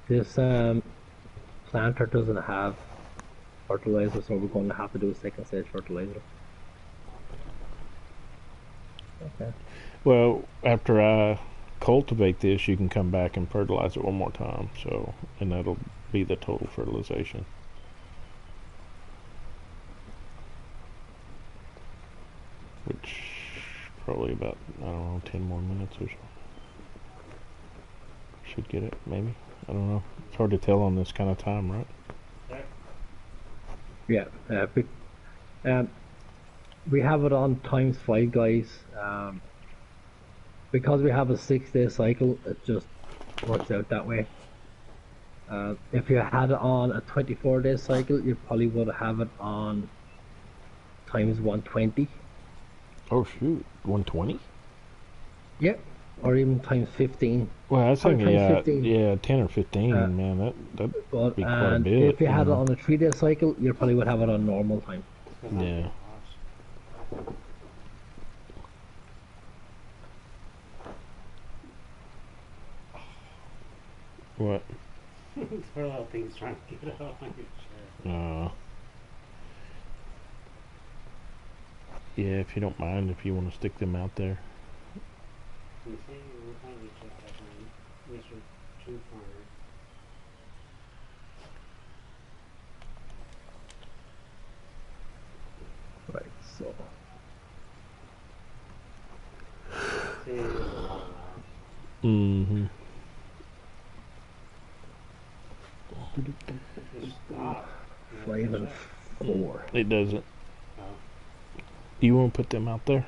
This planter doesn't have fertilizer, so we're going to have to do a second stage fertilizer. Okay. Well, after I cultivate this, you can come back and fertilize it one more time. So, and that'll be the total fertilization. Which probably about, I don't know, 10 more minutes or so. Should get it, maybe. I don't know. It's hard to tell on this kind of time, right? Yeah. We have it on ×5, guys. Because we have a 6-day cycle, it just works out that way. If you had it on a 24-day cycle, you probably would have it on ×120. Oh shoot, 120? Yep. Or even ×15. Well, I was thinking, yeah, 10 or 15, man, that'd be quite a bit. If you had it on a 3-day cycle, you probably would have it on normal time. Yeah. What? Poor little thing's trying to get up on your chair. Yeah, if you don't mind, if you want to stick them out there. You see, we're trying to check that one. Mr. True Farmer. Right, so. Mm-hmm. Stop. 5 and 4. It doesn't. Oh. Do you want to put them out there?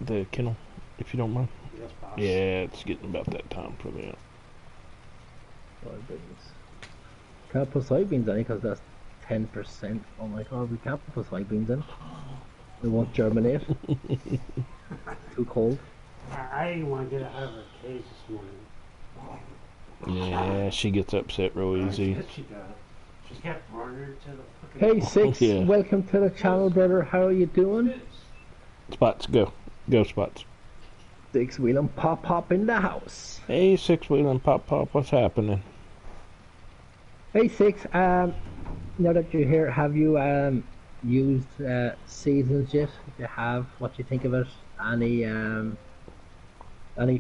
The kennel, if you don't mind. Yes, boss. Yeah, it's getting about that time for them. Soybeans. Can't put soybeans in because that's 10%. Oh my god, we can't put soybeans in. They won't germinate. Too cold. I didn't want to get out of her cage this morning. Yeah, she gets upset real easy. Yes, she does. She kept running to the fucking Hey, Six, Yeah. welcome to the channel, brother. How are you doing? Spots, go. Go, Spots. Six Wheel and Pop in the house. Hey, 6-wheel and Pop, what's happening? Hey, Six, now that you're here, have you used Seasons yet? If you have, what do you think of it? any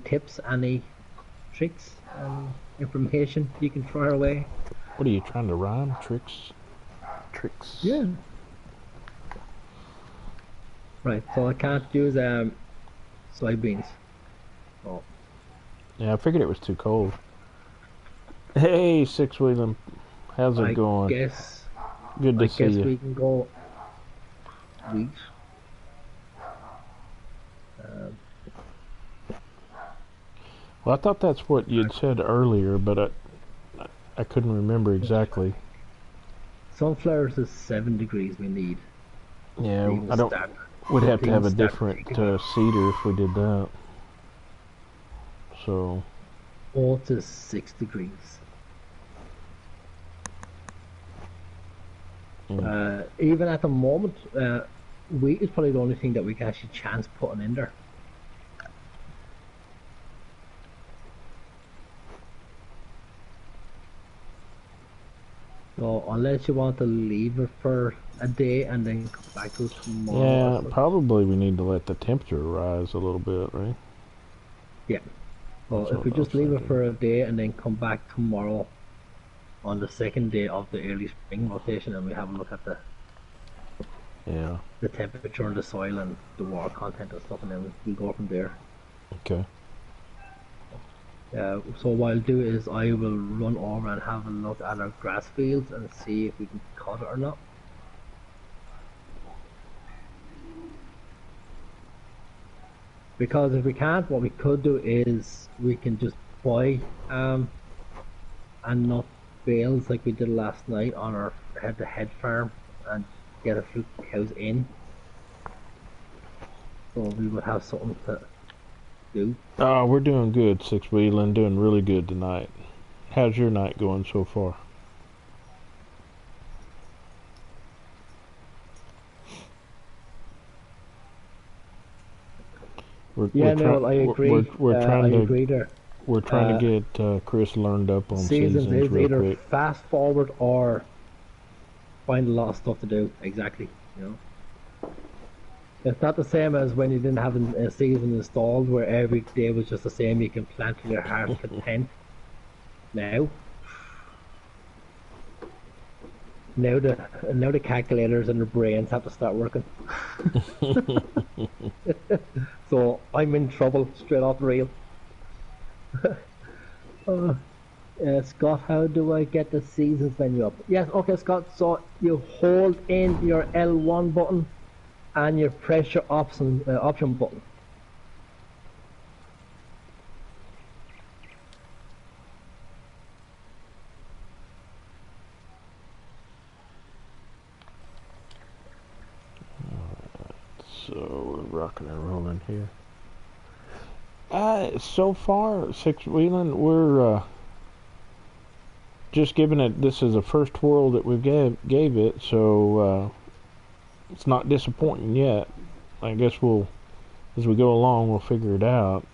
tips, any tricks, information you can throw our way? What are you trying to rhyme? Tricks. Yeah. Right. So I can't use soybeans. Oh. Yeah, I figured it was too cold. Hey, Six Wheeling, how's it going? Guess. Good to I see guess you. we can go wheat. Well, I thought that's what you'd said earlier, but I couldn't remember exactly. Sunflowers is 7 degrees we need. Yeah, I don't. We'd have to have a different seeder if we did that. So. Oats is 6 degrees. Even at the moment, wheat is probably the only thing that we can actually chance putting in there. So unless you want to leave it for a day and then come back to it tomorrow. Yeah, probably we need to let the temperature rise a little bit, right? Yeah. Well, if we just leave it for a day and then come back tomorrow on the second day of the early spring rotation, and we have a look at the temperature in the soil and the water content and stuff, and then we'll go from there. Okay. So what I'll do is I will run over and have a look at our grass fields and see if we can cut it or not. Because if we can't, what we could do is we can just buy and not bales like we did last night on our head-to-head farm and get a few cows in. So we would have something to do. Oh, we're doing good, Six Wheeling, doing really good tonight. How's your night going so far? I agree. We're trying agree there. We're trying to get Chris learned up on seasons is real either quick. Fast forward or find a lot of stuff to do. Exactly. You know, it's not the same as when you didn't have a season installed where every day was just the same. You can plant to your heart's content. Now the calculators and the brains have to start working. So I'm in trouble straight off the reel. Scott, how do I get the seasons menu up? Yes, okay, Scott. So you hold in your L1 button and your pressure option button. So we're rocking and rolling here. So far, Six Wheeling, we're just giving it. This is the first twirl that we gave it, so it's not disappointing yet. I guess as we go along, we'll figure it out.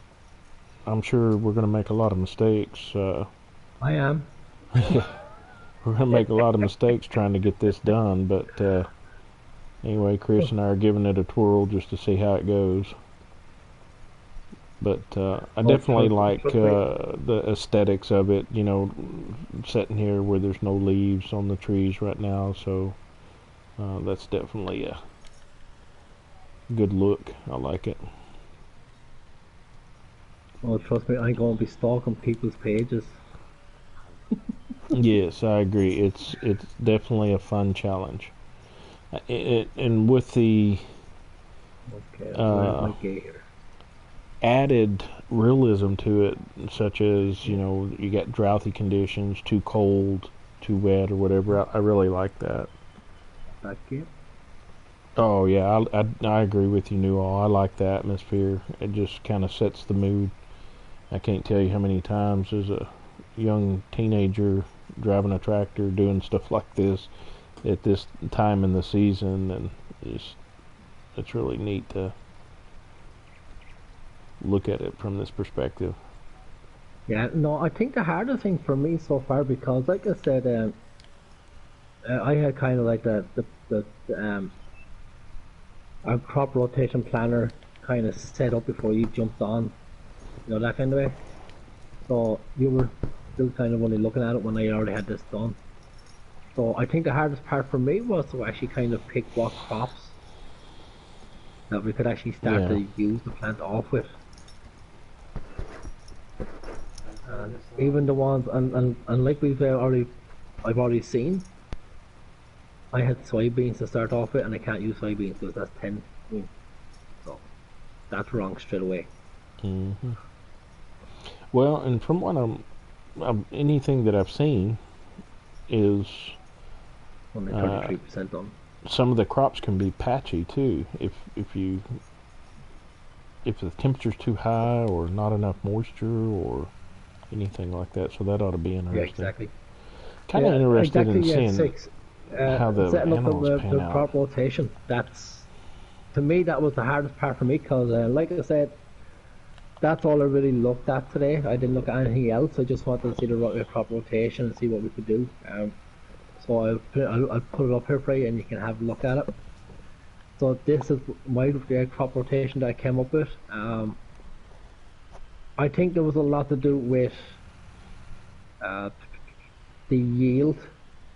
I'm sure we're going to make a lot of mistakes. I am. We're going to make a lot of mistakes trying to get this done, but anyway, Chris and I are giving it a twirl just to see how it goes. But I definitely like the aesthetics of it, you know, sitting here where there's no leaves on the trees right now, so that's definitely a good look. I like it. Oh, trust me, I'm going to be stalking people's pages. Yes, I agree. It's definitely a fun challenge. And with the added realism to it, such as, you know, you got droughty conditions, too cold, too wet, or whatever. I really like that. Like it? Oh yeah, I agree with you, Newall. I like the atmosphere. It just kind of sets the mood. I can't tell you how many times as a young teenager driving a tractor doing stuff like this at this time in the season, and it's really neat to look at it from this perspective. Yeah, no, I think the harder thing for me so far, because like I said, I had kind of like the our crop rotation planner kind of set up before you jumped on, that kind of way. So you were still kind of only looking at it when I already had this done. So I think the hardest part for me was to actually kind of pick what crops that we could actually start to use the plant off with. And even the ones, and like I've already seen, I had soybeans to start off with, and I can't use soybeans because that's 10. So that's wrong straight away. Mm-hmm. Well, and from what anything that I've seen is only 33% done. Some of the crops can be patchy too if the temperature's too high or not enough moisture or anything like that. So that ought to be interesting. Yeah, exactly. Kind of interested in seeing how the setting up animals pan the out. crop rotation. That's, to me, that was the hardest part for me because, like I said, that's all I really looked at today. I didn't look at anything else. I just wanted to see the crop rotation and see what we could do. So I'll put it up here for you, and you can have a look at it. So this is my crop rotation that I came up with. I think there was a lot to do with the yield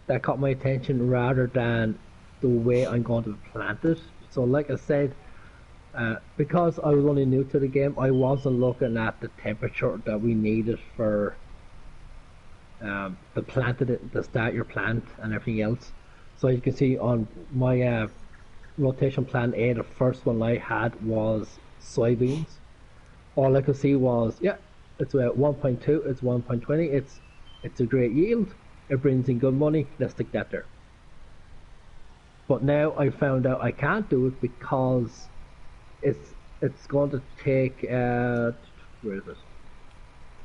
that caught my attention rather than the way I'm going to plant it. So like I said, because I was only new to the game, I wasn't looking at the temperature that we needed for to start your plant and everything else. So you can see on my rotation plan A, the first one I had was soybeans. All I could see was, it's about 1.2, it's 1.20, it's a great yield, it brings in good money, let's stick that there. But now I found out I can't do it because it's going to take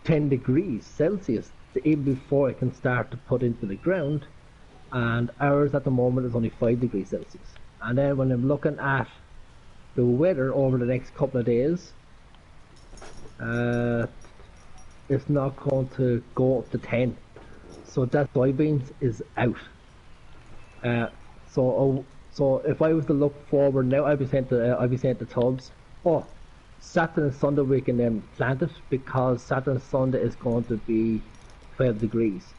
10 degrees Celsius even before I can start to put into the ground, and ours at the moment is only 5 degrees Celsius. And then when I'm looking at the weather over the next couple of days, it's not going to go up to 10, so that soybeans is out. So if I was to look forward now, I'd be saying to Tubbs, Saturday and Sunday we can then plant it because Saturday and Sunday is going to be 12 degrees.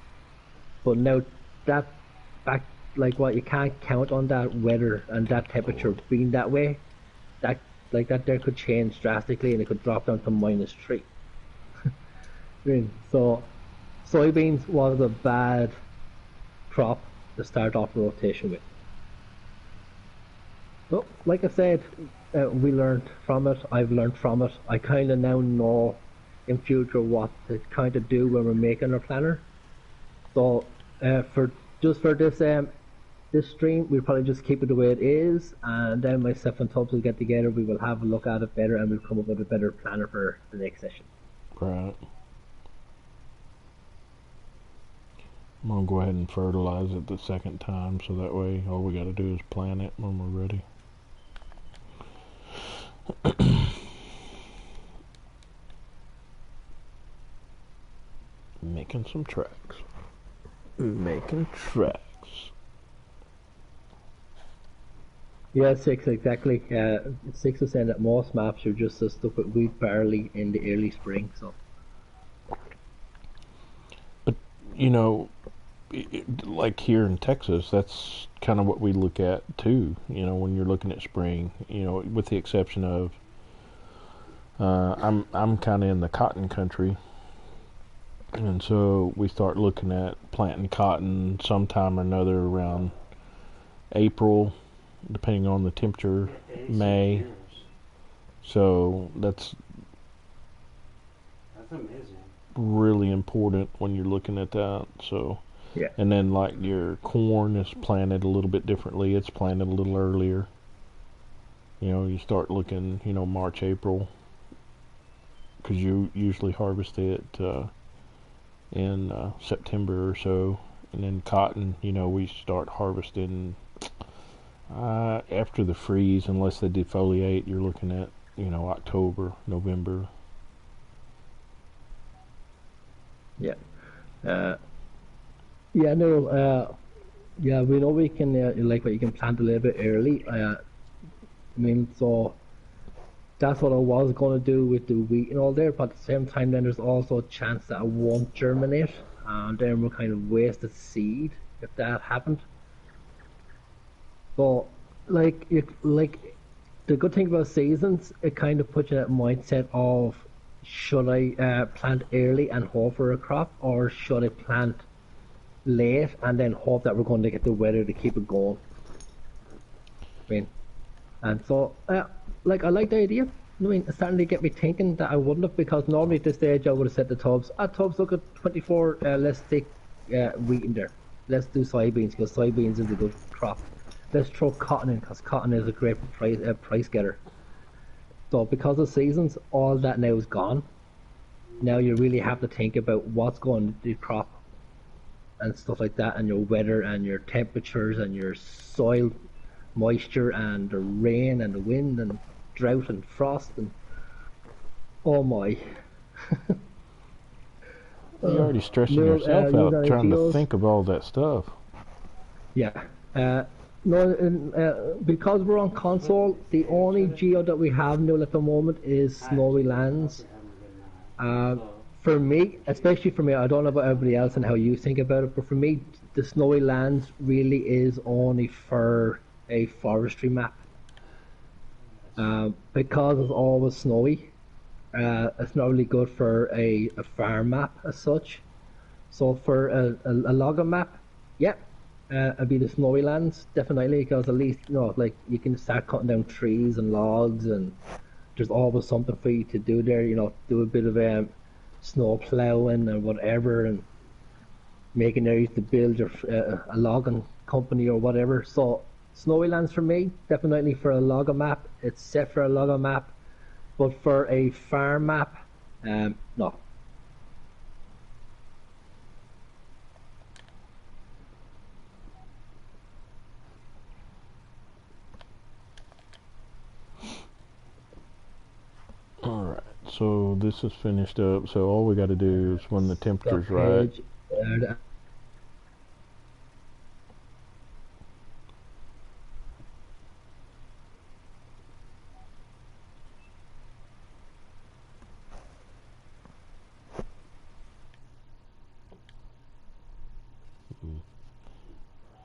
But now that back, like what, you can't count on that weather and that temperature being that way. That there could change drastically and it could drop down to -3. So soybeans was a bad crop to start off the rotation with. So like I said, we learned from it, I've learned from it. I kind of now know in future what to kind of do when we're making our planner. So for this stream, we'll probably just keep it the way it is, and then myself and Tubbs will get together, we will have a look at it better, and we'll come up with a better planner for the next session. Right. I'm going to go ahead and fertilize it the second time, so that way all we got to do is plant it when we're ready. Making some tracks. Making tracks. Yeah, 6 exactly. 6 is saying that most maps are just stuck with wheat barley in the early spring. So, but like here in Texas, that's kind of what we look at too. When you're looking at spring, with the exception of I'm kind of in the cotton country. And so we start looking at planting cotton sometime or another around April, depending on the temperature, May. So that's amazing. Really important when you're looking at that. So, yeah. And then like your corn is planted a little bit differently. It's planted a little earlier. You start looking, March, April, because you usually harvest it in September or so. And then cotton, we start harvesting after the freeze, unless they defoliate. You're looking at October, November. Yeah. We know we can like what you can plant a little bit early. So that's what I was going to do with the wheat and all there, but at the same time, then there's also a chance that I won't germinate, and then we'll kind of waste the seed if that happened. But like the good thing about seasons, it kind of puts you in that mindset of should I plant early and hope for a crop, or should I plant late and then hope that we're going to get the weather to keep it going. I mean, and so like I like the idea. I mean, it's starting to get me thinking that I wouldn't have, because normally at this stage I would have said to Tubbs, Tubbs, look at 24, let's stick wheat in there. Let's do soybeans because soybeans is a good crop. Let's throw cotton in because cotton is a great price getter. So because of seasons, all that now is gone. Now you really have to think about what's going to the crop and stuff like that, and your weather and your temperatures and your soil moisture and the rain and the wind and drought and frost and oh my. You're already stressing yourself out trying to think of all that stuff. Yeah. No, because we're on console, the only geo that we have now at the moment is Snowy Lands. For me, especially for me, I don't know about everybody else and how you think about it, but for me, the Snowy Lands really is only for a forestry map. Because it's always snowy, it's not really good for a farm map as such. So for a logger map, yeah, it'd be the Snowy Lands, definitely, because at least, like you can start cutting down trees and logs, and there's always something for you to do there, do a bit of snow plowing and whatever, and making areas to build your a logging company or whatever. So Snowy Lands for me, definitely for a logger map. It's set for a logger map, but for a farm map, no. Alright, so this is finished up, so all we got to do is when the temperature's right. I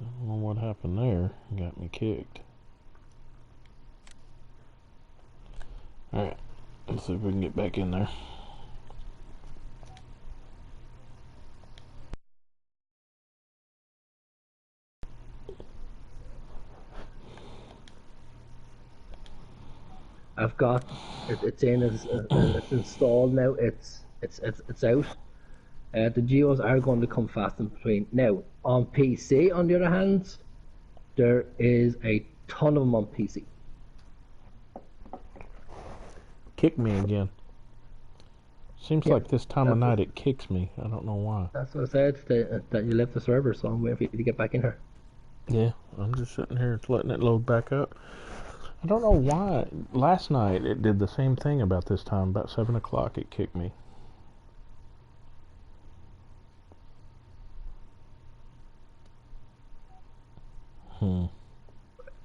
don't know what happened there. Got me kicked. Alright, let's see if we can get back in there. I've got it's in it's installed now. It's out. The geos are going to come fast in between. Now on PC, on the other hand, there is a ton of them on PC. Kick me again. Seems like this time of night it kicks me. I don't know why. That's what I said, that you left the server, so I'm waiting for you to get back in here. Yeah, I'm just sitting here letting it load back up. I don't know why. Last night it did the same thing about this time. About 7 o'clock it kicked me.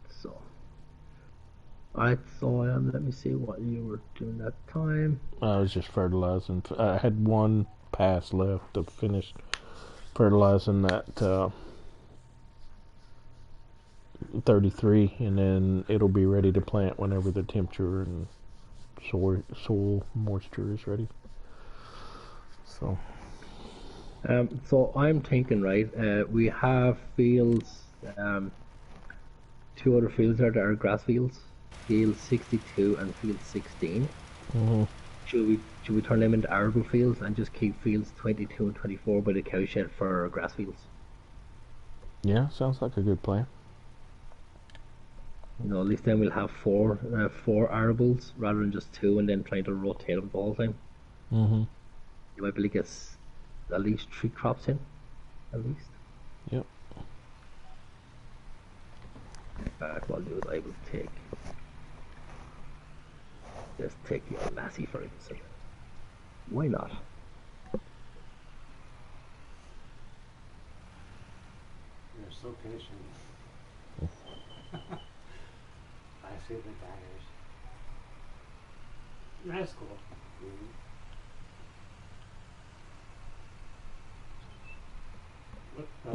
So, alright, so let me see what you were doing that time. I was just fertilizing. I had one pass left to finish fertilizing that 33, and then it'll be ready to plant whenever the temperature and soil moisture is ready. So I'm thinking, right, we have fields, two other fields there that are grass fields, field 62 and field 16. Mm-hmm. Should we turn them into arable fields and just keep fields 22 and 24 by the cowshed for our grass fields? Yeah, sounds like a good plan. At least then we'll have four arables rather than just two, and then trying to rotate them the whole time. Mm-hmm. You might be able to get at least 3 crops in, at least. Yep. What I'll do is I will take the Lassie for instance. Why not? You're so patient. I see the daggers. That's cool.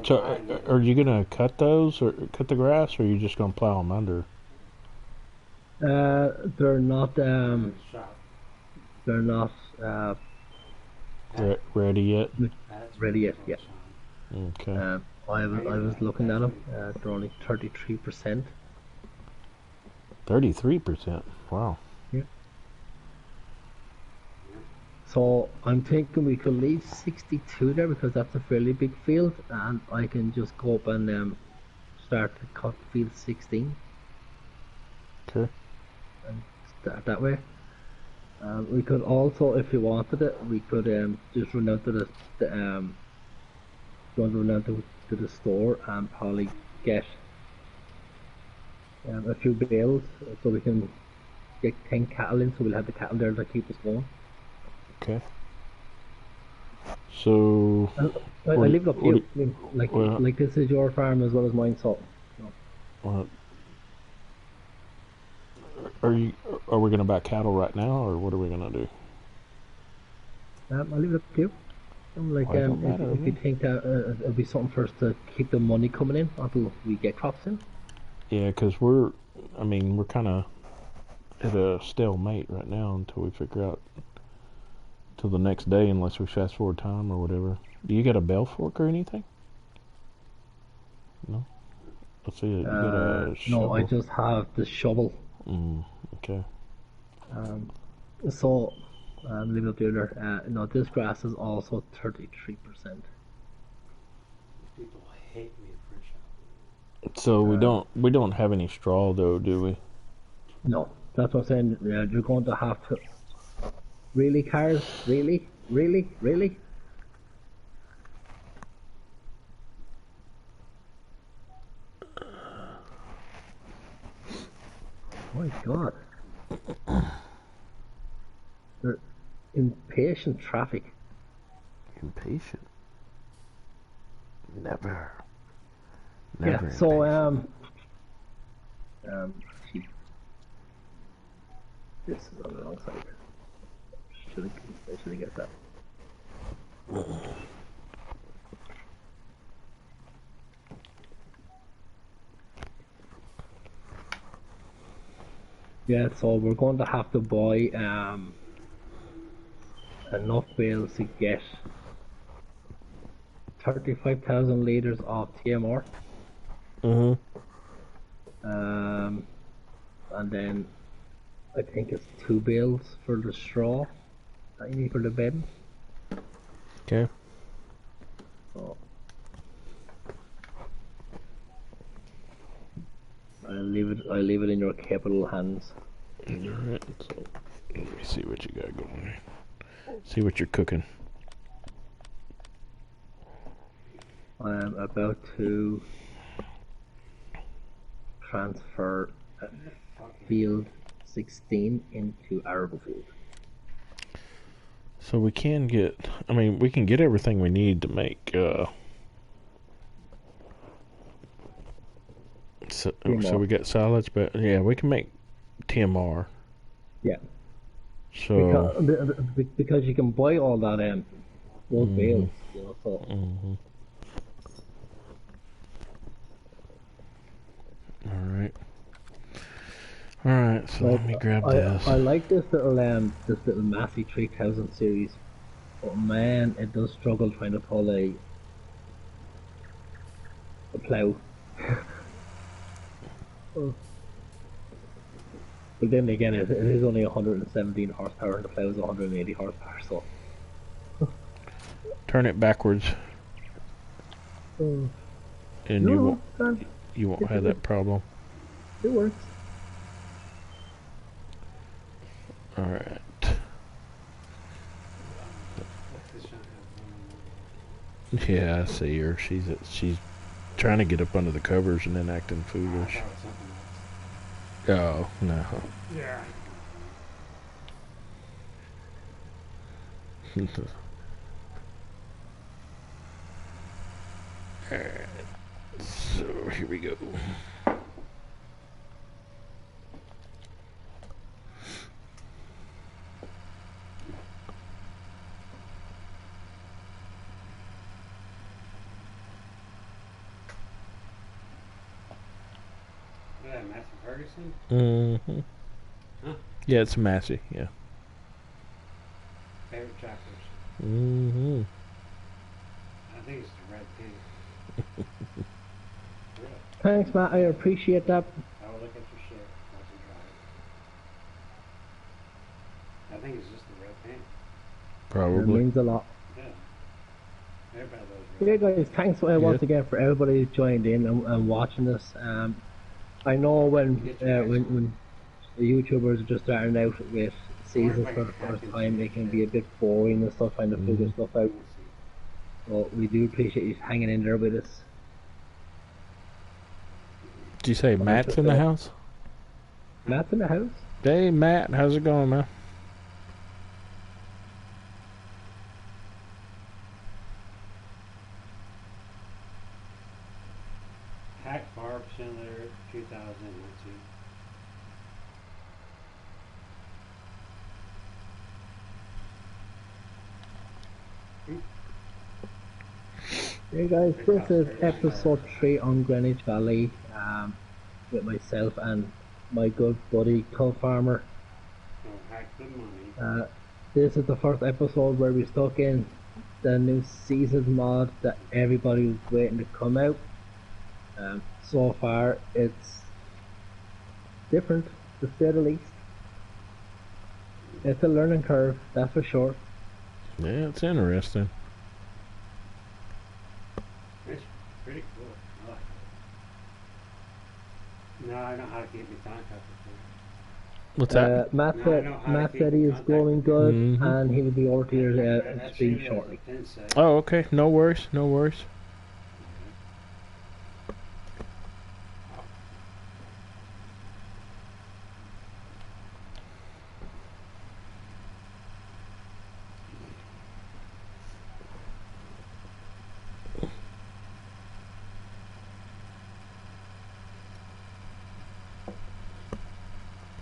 So, are you gonna cut those or cut the grass, or are you just gonna plow them under? They're not Shop. they're not Ready yet? That's ready yet. Yeah. Okay. I was looking at them. They're only 33%. 33%. Wow. So I'm thinking we could leave 62 there because that's a fairly big field, and I can just go up and start to cut field 16 Okay. and start that way. We could also, if you wanted it, we could just run out to run out to the store and probably get a few bales so we can get 10 cattle in, so we'll have the cattle there to keep us going. Okay. So. I leave it up to you. I mean, well, like this is your farm as well as mine, so. Are we gonna buy cattle right now, or what are we gonna do? I'll leave it up to you. Like, Well, it don't matter, if you think that it'll be something for us to keep the money coming in until we get crops in. Yeah, because we're kind of at a stalemate right now until we figure out till the next day, unless we fast forward time or whatever. Do you got a bell fork or anything? No. Let's see. You got a shovel? No, I just have the shovel. Okay. So, leave it up to you there. No, this grass is also 33%. People hate me for shopping. So we don't have any straw though, do we? No, that's what I'm saying. You're going to have to. Really, cars? Really? Really? Really? My God. They're impatient traffic. Impatient? Never. Yeah, so, this is on the wrong side. I should have guessed that. Yeah, so we're going to have to buy enough bales to get 35,000 litres of TMR. And then I think it's 2 bales for the straw that you need for the bedding. Okay. So I'll leave it in your capable hands. Alright, so let me see what you got going. See what you're cooking. I'm about to transfer field 16 into arable field. So we can get, we can get everything we need to make, so we got solids, but yeah, we can make TMR. Yeah. So. Because you can buy all that those bales, so. Alright, so let me grab this. I like this little Massey 3000 series, but man, it does struggle trying to pull a plough. But then again, it is only 117 horsepower and the plough is 180 horsepower, so. Turn it backwards. And No, you won't have that problem. It works. Alright. Yeah, I see her. She's trying to get up under the covers and then acting foolish. Oh, no. Yeah. Alright. So, here we go. Yeah, Matthew Ferguson? Mm-hmm. Huh? Yeah, it's Massey, yeah. Favorite trackers. Mm-hmm. I think it's the red paint. Really? Thanks, Matt. I appreciate that. I will look at your shit once you drive it. I think it's just the red paint. It Probably. means a lot. Yeah. Everybody loves Yeah, red. guys, thanks once again for everybody who joined in and watching this. I know when the YouTubers are just starting out with seasons for the first time, it can be a bit boring and stuff, trying to figure stuff out. So we do appreciate you hanging in there with us. Did you say Matt's in the house? Matt's in the house. Hey, Matt, how's it going, man? Hack Barb Schindler 2000. Let's see. Hey guys, this is episode 3 on Greenwich Valley, with myself and my good buddy Tubb Farmer. Oh, hack the money. This is the first episode where we stuck in the new season mod that everybody was waiting to come out. So far it's different, to say the least. It's a learning curve, that's for sure. Yeah, it's interesting. It's pretty cool. I like it. Now I know how to keep my contact with What's that? Matt No, I said know how to Matt keep said he is contact. going good, Mhm. and he will be over to your That stream shit shortly. has a pin set. Oh, okay. No worries. No worries.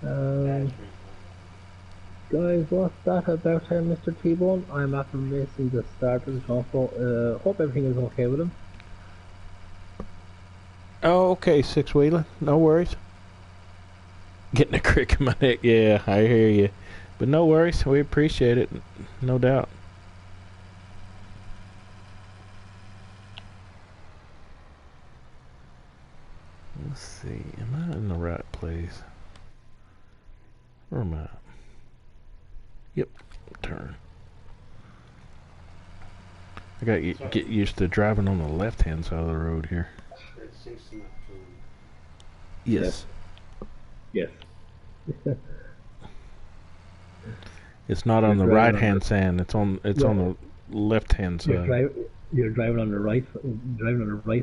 Um, Guys, what's that about Mr. T-Bone? I'm after missing the start of the show. Hope everything is okay with him. Oh, okay, six-wheeler. No worries. Getting a crick in my neck. Yeah, I hear you. But no worries. We appreciate it. No doubt. Let's see. Am I in the right place? Where am I? Yep. Turn. I got to get used to driving on the left-hand side of the road here. It sinks enough to him. Yes. Yes. It's not on the driving on right-hand side. It's on the left-hand side. You're driving on the right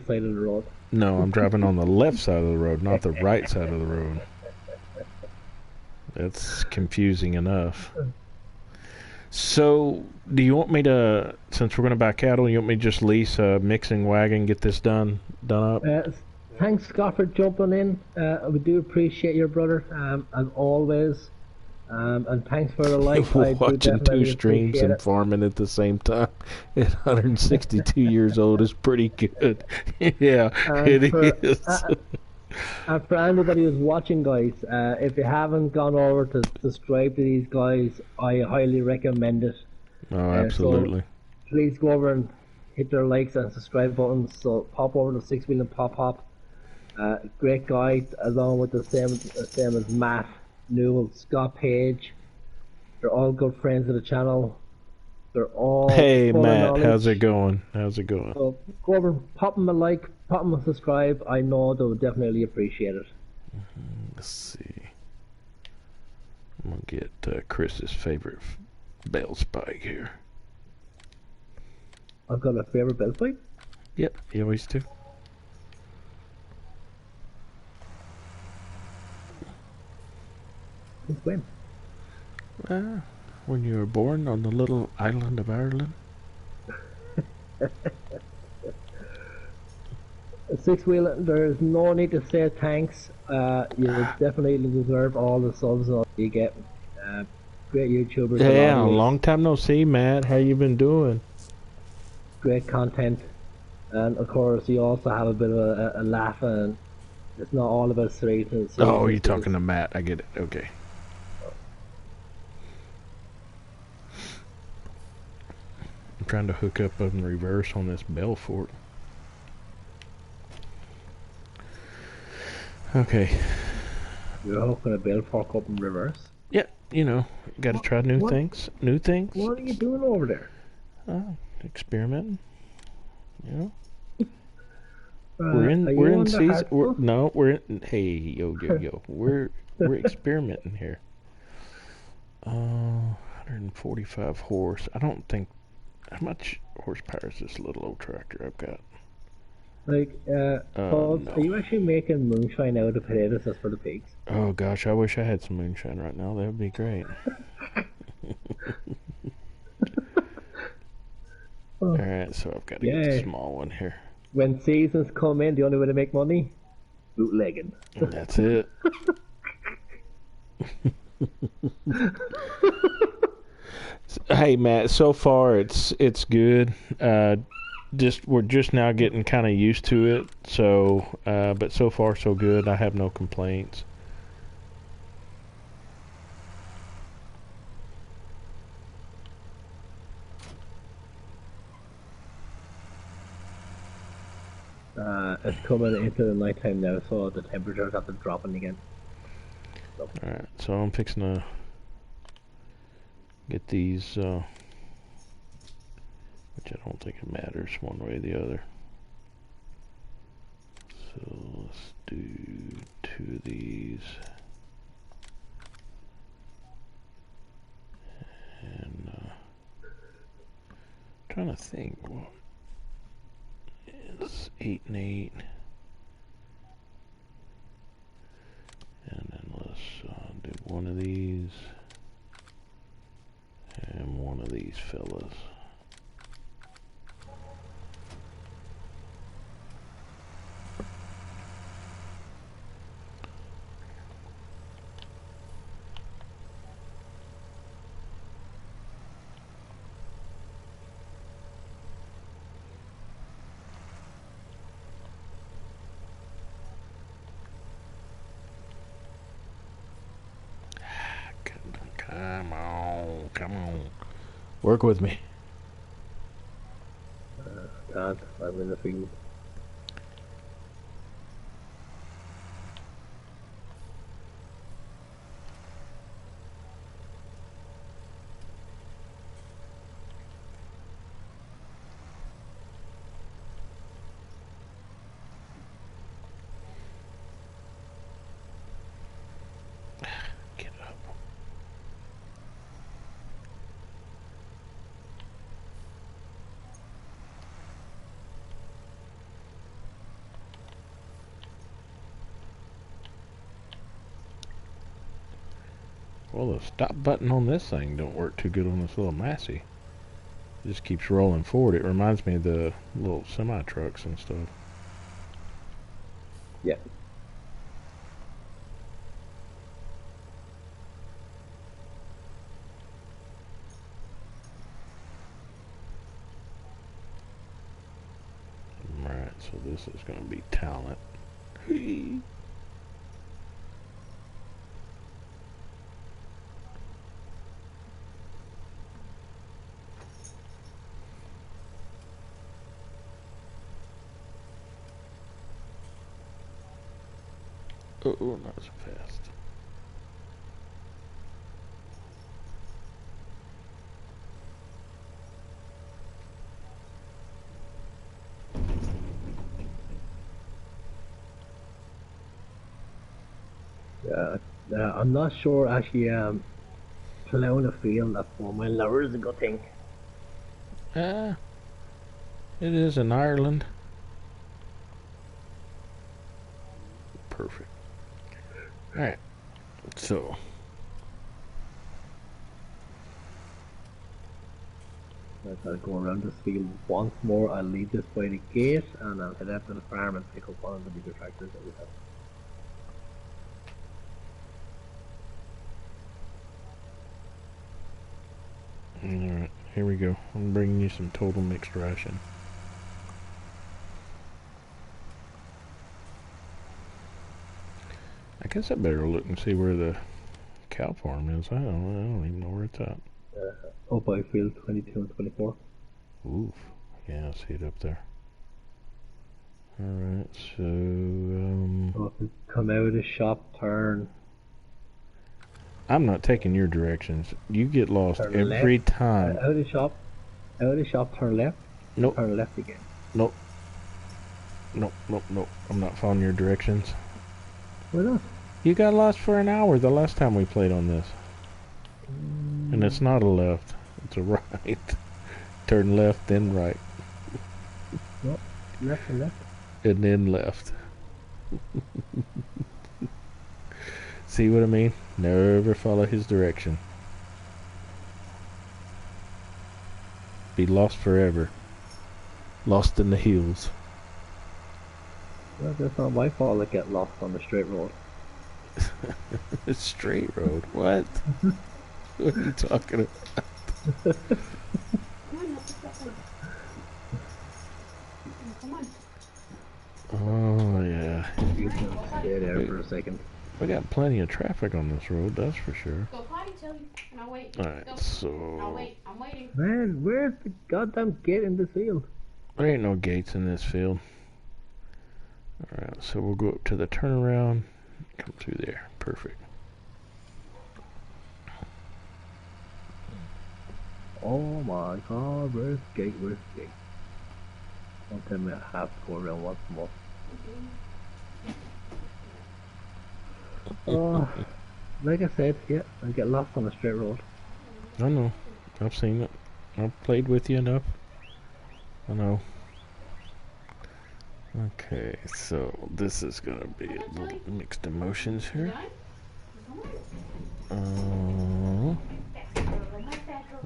side of the road. No, I'm driving on the left side of the road, not the right side of the road. That's confusing enough. So, do you want me to, since we're going to buy cattle, you want me to just lease a mixing wagon, get this done up? Thanks, Scott, for jumping in. We do appreciate your brother, as always. And thanks for the like. I do Watching two definitely streams appreciate and it. farming at the same time at 162 years old is pretty good. Yeah, And it for- is. And for anybody who's watching, guys, if you haven't gone over to subscribe to these guys, I highly recommend it. Oh, absolutely. Please go over and hit their likes and subscribe buttons. So pop over to Six Wheel and Pop Hop. Great guy, along with the same as Matt, Newell, Scott Page. They're all good friends of the channel. They're all Hey, full of Matt, knowledge. how's it going? How's it going? So go over, pop them a like, pop them a subscribe. I know they'll definitely appreciate it. Let's see. I'm going to get Chris's favorite bell spike here. I've got a favorite belt fight. Yep, you always do. Since when? When you were born on the little island of Ireland. Six Wheel, there's no need to say thanks. You definitely deserve all the subs you get. Great YouTubers. Yeah, always. long time no see, Matt. How you been doing? Great content. And of course, you also have a bit of a laugh and It's not all about seriousness. Oh, you're talking to Matt. I get it. Okay. I'm trying to hook up in reverse on this Belfort. Okay. You're hooking a Belfort up in reverse? Yeah, you know, got to try new things. New things. What are you doing over there? Experimenting. You know. We're We're in season. We're in. Hey, yo. We're experimenting here. 145 horse. I don't think. How much horsepower is this little old tractor I've got? Like, Bob, No. are you actually making moonshine out of potatoes just for the pigs? Oh gosh, I wish I had some moonshine right now. That would be great. Alright, so I've got to get the small one here. When seasons come in, the only way to make money? Bootlegging. And that's it. Hey Matt, so far it's good. We're just now getting kind of used to it. So, but so far so good. I have no complaints. It's coming into the nighttime now, so the temperatures have been dropping again. Alright, so I'm fixing to get these, which I don't think it matters one way or the other. So let's do 2 of these. And trying to think what is 8 and 8. And then let's do 1 of these and 1 of these fellas. Come on. Work with me. Can't. I'm in the field. Get up. Well, the stop button on this thing don't work too good on this little Massey. It just keeps rolling forward. It reminds me of the little semi-trucks and stuff. Yeah. Right, so this is going to be talent. Oh, not so fast. I'm not sure actually. Plowing a field at 4 mile an hour is a good thing. It is in Ireland. Perfect. Alright, so I've got to go around this field once more. I'll leave this by the gate and I'll head out to the farm and pick up one of the bigger tractors that we have. alright, here we go. I'm bringing you some total mixed ration. I guess I better look and see where the cow farm is. I don't even know where it's at. Up by field 22 and 24. Oof. Yeah, I see it up there. Alright, so, So if you come out of the shop, turn I'm not taking your directions. You get lost Turn every left. time. Out of the shop, turn left. Nope. Turn left again. Nope. Nope, nope, nope. I'm not following your directions. Why not? You got lost for an hour the last time we played on this. And it's not a left. It's a right. Turn left, then right. Nope. Left and left. And then left. See what I mean? Never follow his direction. Be lost forever. Lost in the hills. Well, that's not my fault I get lost on the straight road. It's straight road. What? What are you talking about? Come on. Oh, yeah. You can stay there for a second. We got plenty of traffic on this road, that's for sure. Go potty, Tilly, and I'll wait. Alright, Go. I'll so... wait. I'm waiting. Man, where's the goddamn gate in this field? There ain't no gates in this field. Alright, so we'll go up to the turnaround. Come through there. Perfect. Oh my god, where's the gate? Where's the gate? Don't tell me I have to go around once more. Oh, like I said, yeah, I get lost on the straight road. I know. I've seen it. I've played with you enough. I know. Okay, so this is gonna be a little mixed emotions here.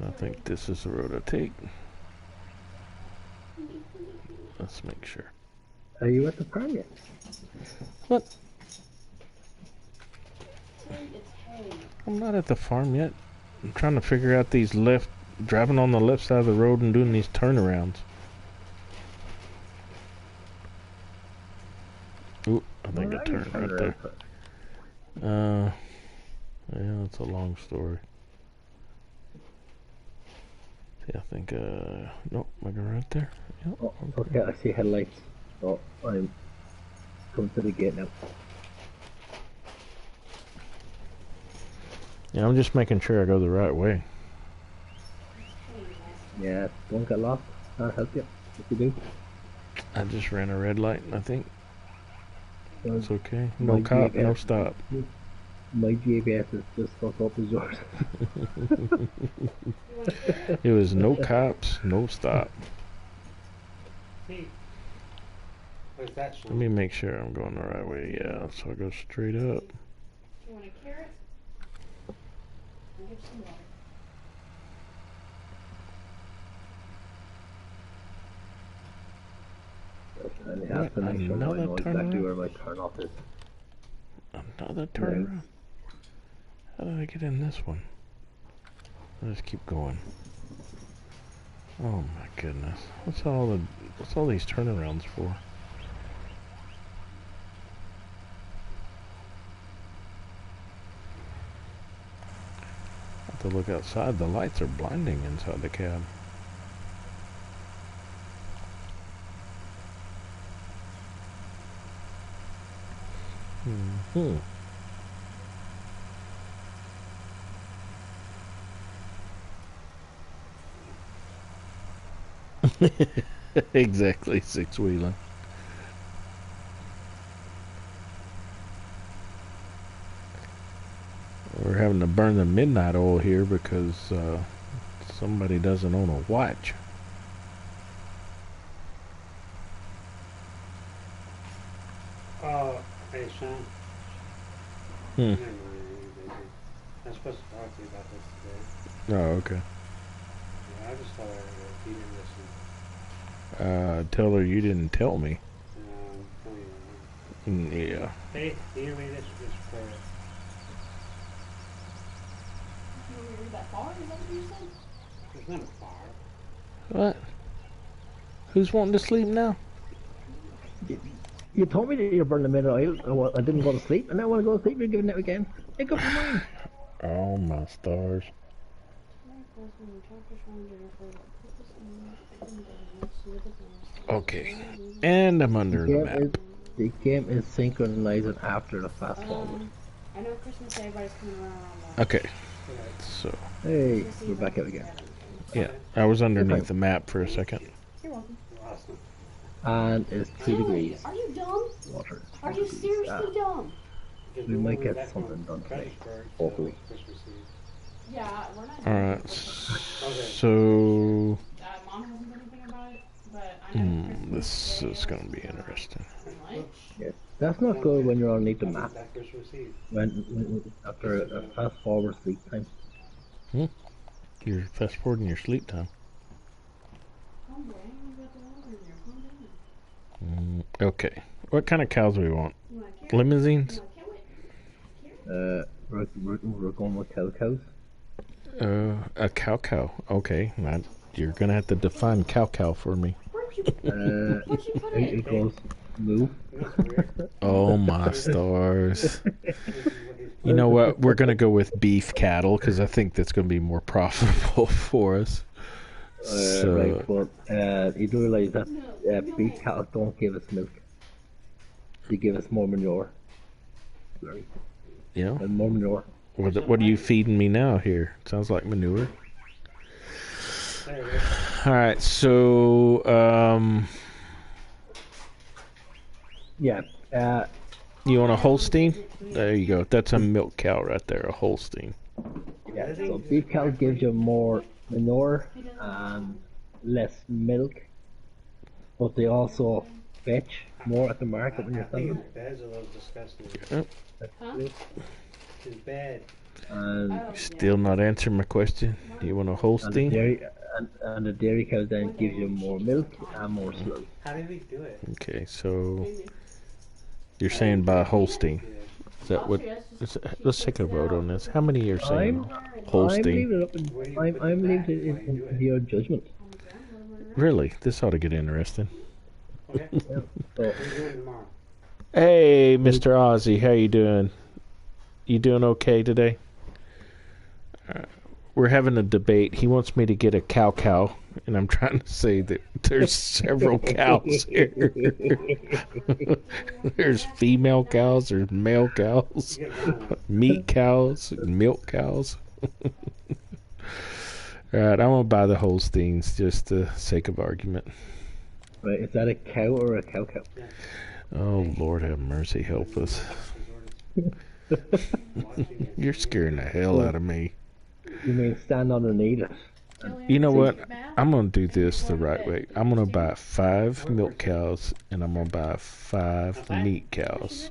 I think this is the road I take. Let's make sure. Are you at the farm yet? What? It's hay. I'm not at the farm yet. I'm trying to figure out these driving on the left side of the road and doing these turnarounds. Ooh, I think I turned right there. Yeah, it's a long story. See, I think, nope, am I going right there? Yep. Oh, okay, I see headlights. Oh, I'm coming to the gate now. Yeah, I'm just making sure I go the right way. Yeah, don't get lost. I'll help you if you do. I just ran a red light, I think. So It's okay. No my cop, no GPS stop. My GPS is just fuck up as yours. It was no cops, no stop. See, where's that Let me make sure I'm going the right way. Yeah, so I go straight up. You want a carrot? I'll give some water. And you have to make sure that I know exactly where my turn off is. Another turnaround. How did I get in this one? I'll just keep going. Oh my goodness. What's all these turnarounds for? I have to look outside. The lights are blinding inside the cab. Hmm. Exactly, six-wheeling. We're having to burn the midnight oil here because somebody doesn't own a watch. Hey, Sean. Hmm. Never mind, I'm supposed to talk to you about this today. Oh, okay. Yeah, I just thought I you didn't listen. Tell her you didn't tell me. Tell you right Yeah. now. Hey, can you read this prayer? You want me to read that far? Is that what you said? There's not a fire. What? Who's wanting to sleep now? You told me that you're burning the middle oil. I didn't go to sleep, and now I want to go to sleep. You're giving it again. Make up your mind. Oh my stars. Okay. And I'm under the map. The game is synchronizing after the fast forward. I know Christmas Day, everybody's coming around on Okay. So, Hey, we're back out again. yeah. I was underneath the map for a second. You're welcome. Awesome. And it's 2 degrees. Are you dumb? Water. is Are 2 you degrees. seriously dumb? We might get something done today. Hopefully. Yeah, we're not. Alright. Okay. So, Mom hasn't said anything about it, but I know Christmas this Day is going to be interesting. Like, Yes. That's not good when you're underneath the map. That Christmas Eve. When after a fast forward sleep time. You're fast forwarding your sleep time. calm down. You got the water in there. Calm down. Okay. What kind of cows do we want? You want carrot? Limousines? You want carrot? We're going with cows. A cow. Okay. You're going to have to define cow for me. Where'd you Uh, put it? it goes moo. Oh my stars. You know what? We're going to go with beef cattle because I think that's going to be more profitable for us. Right, but you do realize that beef cows don't give us milk. They give us more manure. Right. Yeah. And more manure. What are you feeding me now here? Sounds like manure. All right. So, Yeah. you want a Holstein? There you go. That's a milk cow right there, a Holstein. Yeah. So beef cow gives you more manure and less milk, but they also fetch more at the market when I you're think selling. his bed's a little disgusting. Huh? His bed. And Still not answering my question. Do you want a and the Holstein? dairy and the dairy cow then gives you more milk and more slurry. How did he do it? Okay, so you're saying by Holstein. Is that what? Let's take a vote on this. How many are saying I'm Holstein? leaving it up in, I'm leaving it in your judgment. Really? This ought to get interesting. Okay. Yeah. So, What are you doing tomorrow? Hey, Mr. Ozzy, how you doing? You doing okay today? We're having a debate. He wants me to get a cow, and I'm trying to say that there's several cows here. There's female cows, there's male cows, meat cows, milk cows. All right, I'm gonna buy the Holsteins just for the sake of argument. right, is that a cow or a cow? Oh, Lord have mercy, help us. You're scaring the hell out of me. You mean stand underneath it? You know what? I'm going to do this the right way. I'm going to buy 5 milk cows, and I'm going to buy 5 meat cows.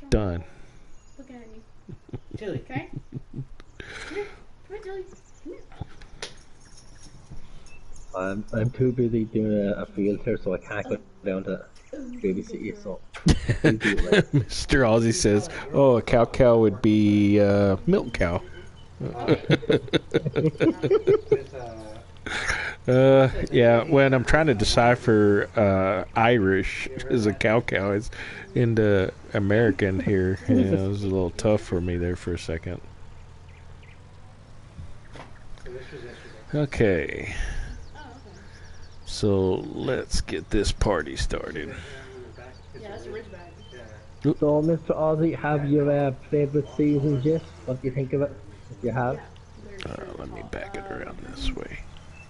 Done. Looking at you. Chili. Okay? Come here, Tilly. Come here. I'm too busy doing a field here, so I can't go down to babysit you. So you do it right. Mr. Ozzy says, oh, a cow would be milk cow. Yeah, when I'm trying to decipher Irish as a cow is into American here, it was a little tough for me there for a second. Okay, so let's get this party started. Yeah, that's a Ridgeback. So, Mr. Ozzy, have your favorite seasons yet? What do you think of it? If you have, Let me back it around this way.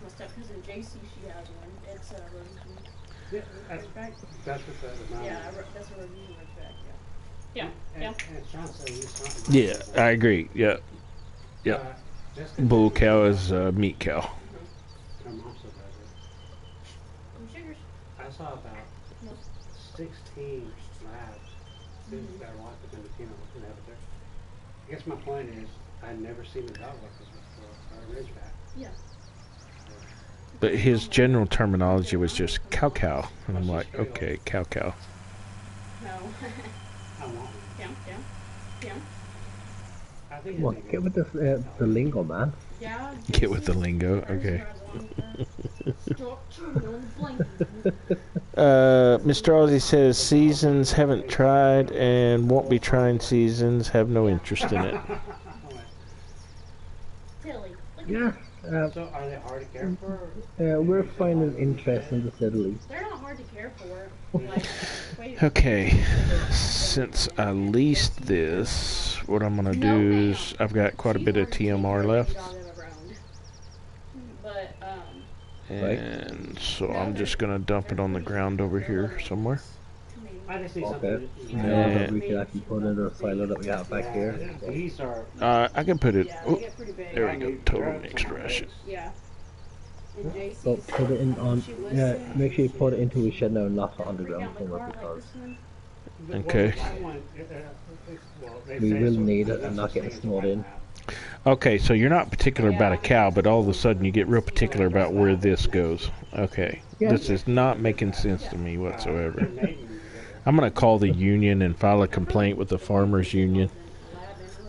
My step cousin JC, she has one. It's Ridgeback. Yeah, that's what the Yeah, that's a review Ridgeback. Yeah. Yeah. And Sean said he's something. Yeah, I agree. Yeah, yeah. Bull cow is meat cow. My mom still does it. Some sugars. I saw about 16 labs that are locked up in the penal there. I guess my point is, I've never seen a dog like this before, or a Ridgeback. Yeah. But his general terminology was just cow. And I'm like, okay, cow. No. I want one. Yeah. I think well, get with the lingo, man. Yeah. Get with the lingo, okay. Stop chewing on the blanket. Mr. Ozzy says seasons haven't tried and won't be trying seasons. Have no interest in it. Silly. Look Yeah, So are they hard to care for? we're finding interest in the say the least. They're not hard to care for. Like, wait. Okay, since I leased this, what I'm gonna do is I've got quite a bit of TMR left, But, and so I'm just gonna dump it on the ground over here somewhere. I just need Okay. something. Now that we can actually put in our silo that we have back here. These are. I can put it. yeah, Oh, they get pretty big. there we go. Total mixed ration. Yeah. And JC's, So put it in on. Yeah, make sure you put it into a shed now, not underground somewhere, because Okay. we will need it and not getting snowed in. Okay, so you're not particular about a cow, but all of a sudden you get real particular about where this goes. Okay, Yeah. this is not making sense to me whatsoever. I'm gonna call the union and file a complaint with the farmers union.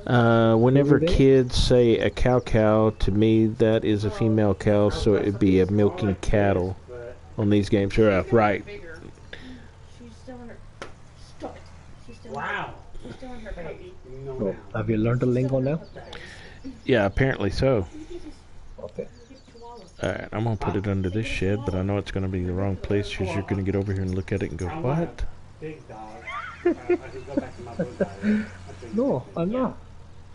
Whenever kids say a cow, to me that is a female cow, so it'd be a milking cattle on these games. Right. she's still in her. Stop it. She's still Wow. She's still in her puppy. So, have you learned the lingo now? Yeah, apparently so. Okay. Alright, I'm gonna put it under this shed, but I know it's gonna be the wrong place because you're gonna get over here and look at it and go, what? Big dog. I could go back to my boat dog. No, I'm not.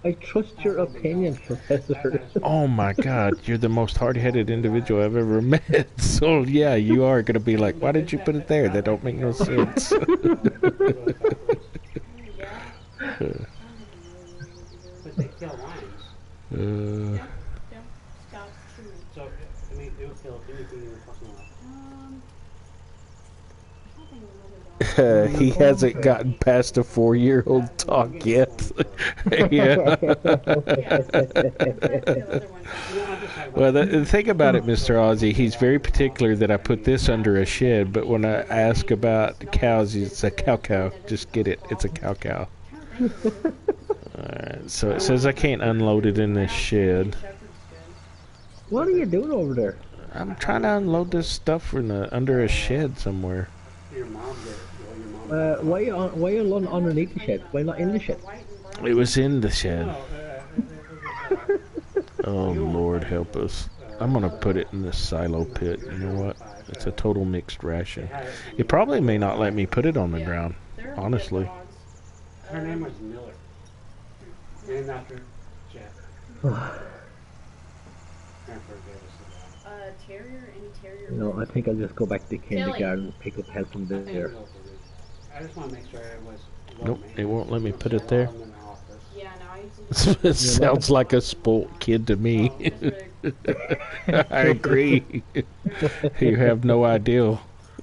I trust your opinion, Professor. Oh my god, you're the most hard-headed individual I've ever met. So yeah, you are gonna be like, why did you put it there? That don't make no sense. But they kill lions. Stop chewing. So, I mean, it would kill anything in the fucking lot. Something He hasn't gotten past a 4-year-old talk yet. Yeah. Well, the thing about it, Mr. Ozzy, he's very particular that I put this under a shed, but when I ask about cows, it's a cow. Just get it. It's a cow. Alright, so it says I can't unload it in this shed. What are you doing over there? I'm trying to unload this stuff from under a shed somewhere. Your mom did it. Well, your mom Why are you alone underneath the shed? Why not in the shed? It was in the shed. Oh, Lord help us. I'm going to put it in this silo pit. You know what? It's a total mixed ration. It probably may not let me put it on the ground, honestly. Her name was Miller. Named after Jeff. Terrier? Any terrier? You know, I think I'll just go back to kindergarten and pick up help from there. I just want to make sure it was. Nope, it won't let me put it there. Yeah, no, I usually It sounds like a spoilt kid to me. I agree. You have no idea.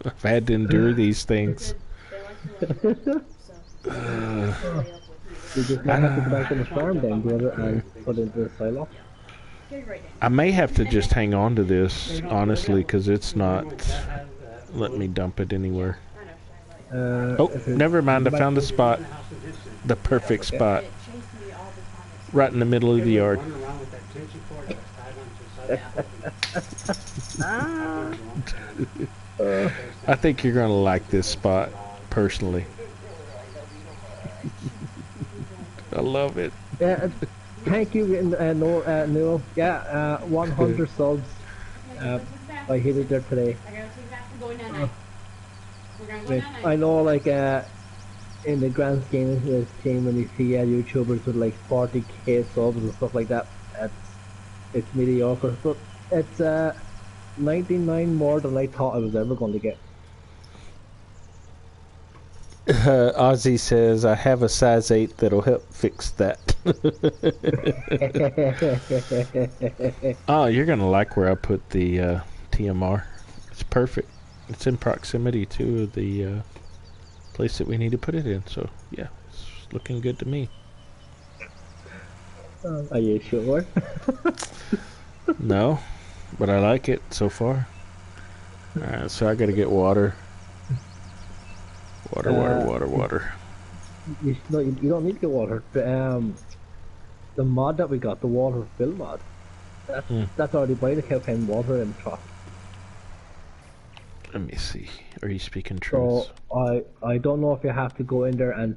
I've had to endure these things. You just might have to go back to the farm then, brother, and put it into the silo. I may have to just hang on to this, honestly, because it's not letting me dump it anywhere. Oh, never mind. I found the spot. The perfect spot. Right in the middle of the yard. I think you're going to like this spot, personally. I love it. Thank you, Noel. Yeah, 100 subs. I hit it there today. I know, like, in the grand scheme of this thing, when you see YouTubers with like 40k subs and stuff like that, it's mediocre. But it's 99 more than I thought I was ever going to get. Ozzy says, I have a size 8 that'll help fix that. Oh, you're going to like where I put the TMR. It's perfect. It's in proximity to the place that we need to put it in. So, yeah, it's looking good to me. Are you sure? No, but I like it so far. Alright, so I got to get water. Water. You don't need to get water. The mod that we got, the water fill mod, That's already by the cow pen water in the trough. Let me see. Are you speaking So truths? I don't know if you have to go in there and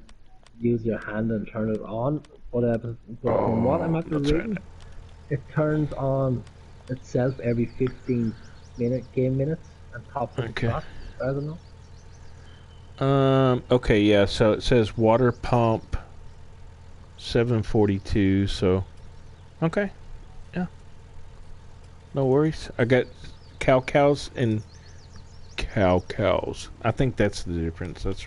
use your hand and turn it on, but from what I'm Oh, after that's right. reading, it turns on itself every 15-minute game minutes and tops of the Okay. trough. I don't know. Okay, yeah, so it says water pump 742, so okay. Yeah. No worries. I got cows and cows. I think that's the difference. That's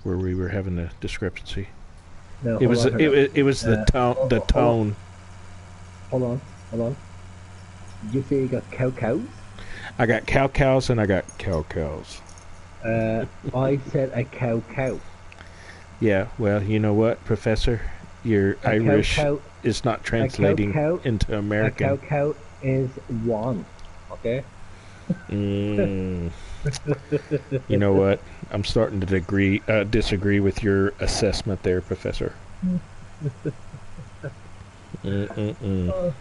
where we were having a discrepancy. No, It hold was on, hold on. it was the tone the tone. Hold on. Did you say you got cows? I got cows and I got cows. I said a cow. Yeah, well, you know what, Professor? Your A Irish cow. is not A translating cow. into A American. cow is one. Okay. Mm. You know what? I'm starting to disagree with your assessment there, Professor. Mm-mm-mm.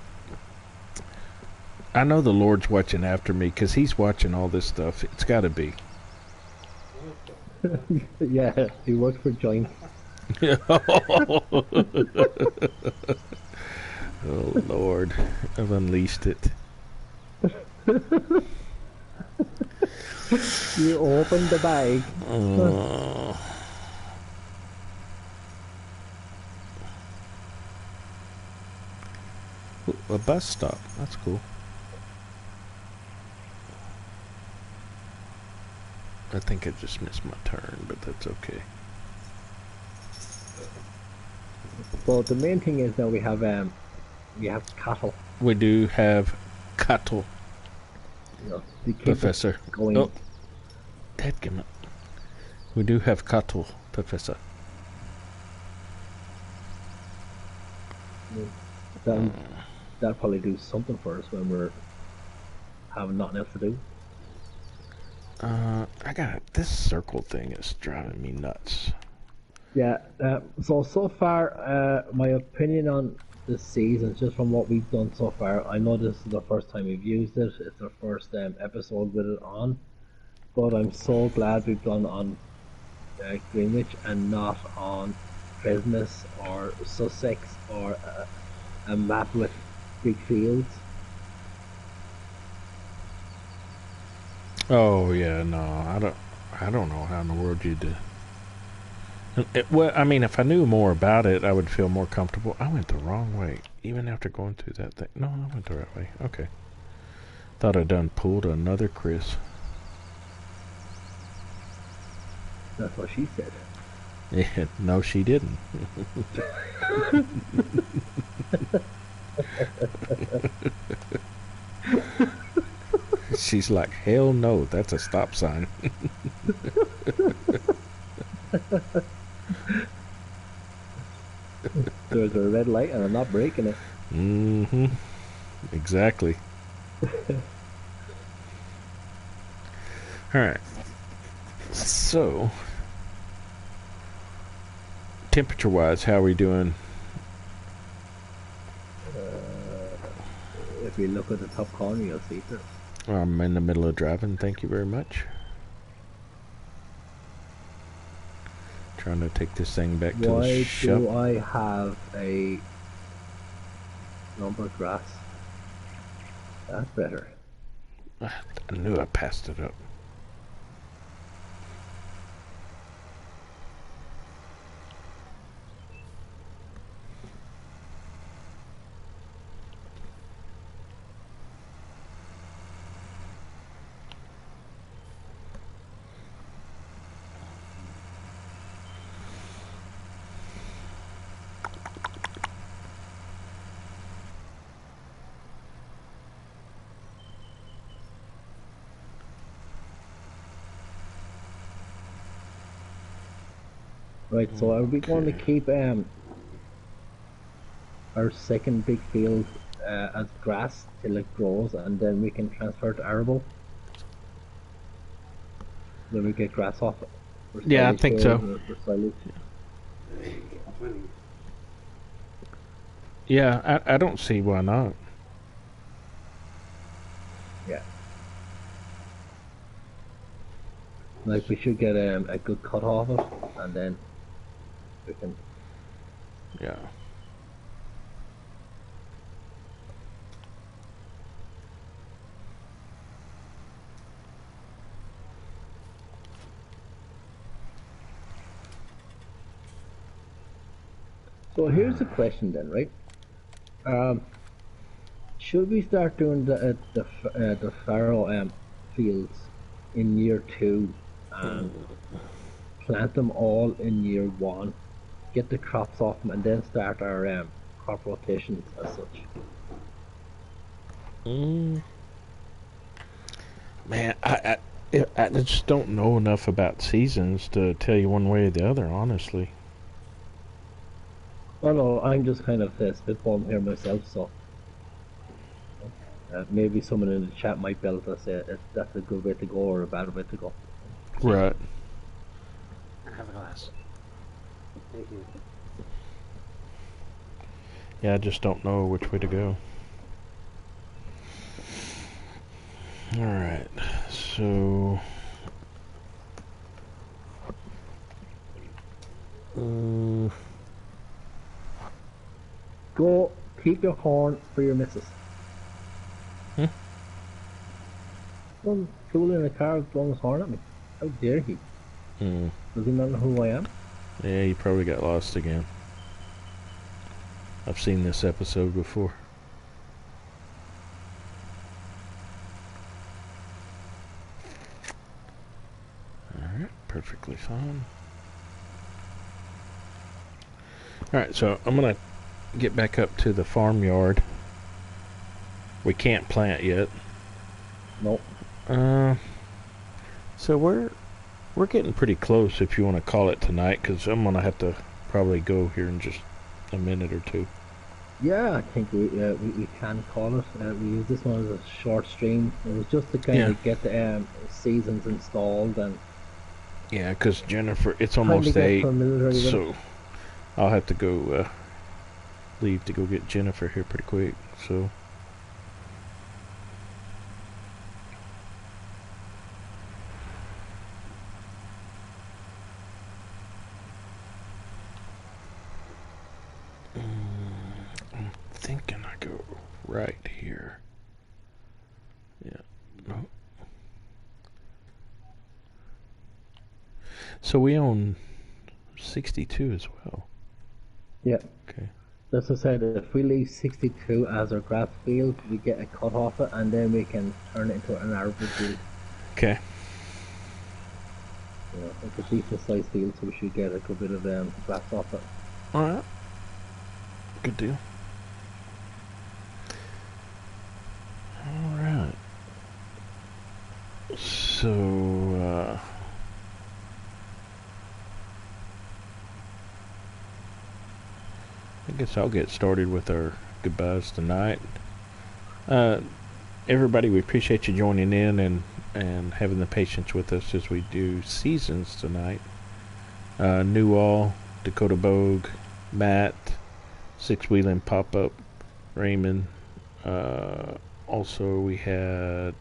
I know the Lord's watching after me because He's watching all this stuff. It's got to be. Yeah, he works for Joint. Oh, Lord. I've unleashed it. You open the bag. A bus stop. That's cool. I think I just missed my turn, but that's okay. So the main thing is now we have cattle. We do have cattle, You know, to keep it Professor. going. Oh, dadgummit. We do have cattle, Professor. That'll probably do something for us when we're having nothing else to do. This circle thing is driving me nuts. Yeah. So far, my opinion on this season, just from what we've done so far, I know this is the first time we've used it. It's our first episode with it on, but I'm so glad we've done on Greenwich and not on Christmas or Sussex or a map with big fields. Oh yeah, no, I don't know how in the world you do. Well, I mean, if I knew more about it, I would feel more comfortable. I went the wrong way, even after going through that thing. No, I went the right way. Okay. Thought I'd done pulled another Chris. That's what she said. Yeah, no, she didn't. She's like, hell no, that's a stop sign. There's a red light and I'm not breaking it. Mm-hmm. Exactly. Alright. So, temperature-wise, how are we doing? If we look at the top corner, you'll see this. I'm in the middle of driving, thank you very much. Trying to take this thing back to the Why shop. do I have a number grass? That's better. I knew I passed it up. Right, so are we going to keep our second big field as grass till it grows and then we can transfer to arable? When we get grass off it? Yeah, I think so. Yeah, I don't see why not. Like, we should get a good cut off it, and then we can. Yeah. So here's the question then, right? Should we start doing the farrow fields in year 2 and plant them all in year 1, get the crops off them, and then start our crop rotations as such? Man, I just don't know enough about seasons to tell you one way or the other, honestly. Oh no, I'm just kind of spitballing here myself, so maybe someone in the chat might be able to say if that's a good way to go or a bad way to go. Right. Have a glass. Thank you. Yeah, I just don't know which way to go. Alright, so... Go, keep your horn for your missus. Some fool in a car blowing his horn at me. How dare he? Does he not know who I am? Yeah, you probably got lost again. I've seen this episode before. Alright, perfectly fine. Alright, so I'm gonna get back up to the farmyard. We can't plant yet. Nope. So we're getting pretty close, if you want to call it tonight, because I'm gonna have to probably go here in just a minute or two. Yeah, I think we can call it. We use this one as a short stream. It was just to kind of get the seasons installed and. Yeah, because Jennifer, it's almost 8, so I'll have to go leave to go get Jennifer here pretty quick. So. I'm thinking I go right here. Yeah. No. So we own 62 as well. Yeah. Okay. That's what I said. If we leave 62 as our grass field, we get a cut off it, and then we can turn it into an arable field. Okay. You know, it's a decent sized field, so we should get a good bit of grass off it. Alright. Good deal. Alright. So, I guess I'll get started with our goodbyes tonight. Everybody, we appreciate you joining in and having the patience with us as we do seasons tonight. Newall, Dakota Bogue, Matt, Six Wheeling Pop-Up, Raymond. Also, we had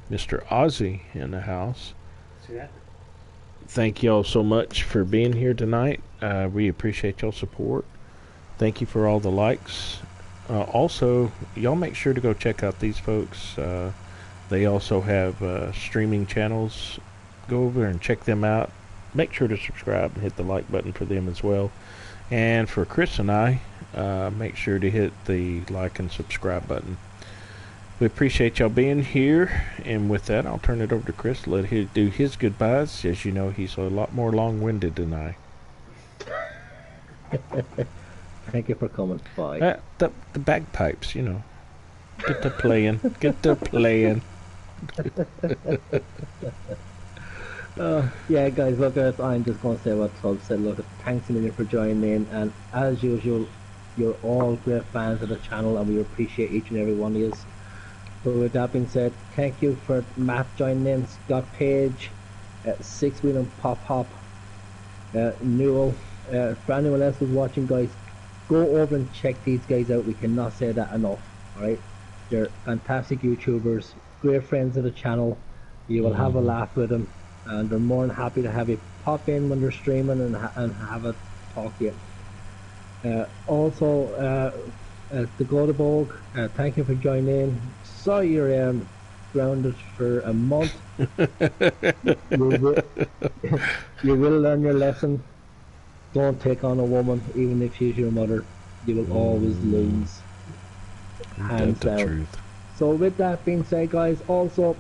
Mr. Ozzy in the house. See that? Thank y'all so much for being here tonight. We appreciate y'all's support. Thank you for all the likes. Also, y'all make sure to go check out these folks. They also have streaming channels. Go over and check them out. Make sure to subscribe and hit the like button for them as well. And for Chris and I, make sure to hit the like and subscribe button. We appreciate y'all being here. And with that, I'll turn it over to Chris to let him do his goodbyes. As you know, he's a lot more long-winded than I. Thank you for coming. Bye. The bagpipes, you know. Get to playing. Get to playing. Yeah, guys, look, I'm just going to say what Tubb said. Look, thanks a million for joining in, and as usual, you're all great fans of the channel, and we appreciate each and every one of you. So with that being said, thank you for Matt joining in, Scott Page, Six Wheel and Pop Hop, Newell. For anyone else who's watching, guys, go over and check these guys out. We cannot say that enough. Alright, they're fantastic YouTubers, great friends of the channel. You will have a laugh with them. and they're more than happy to have you pop in when they're streaming and have a talk to you. Also, the Godabog, thank you for joining in. Saw you're grounded for a month. you will learn your lesson. Don't take on a woman, even if she's your mother. You will always lose. Hands That's the down. truth. So with that being said, guys, also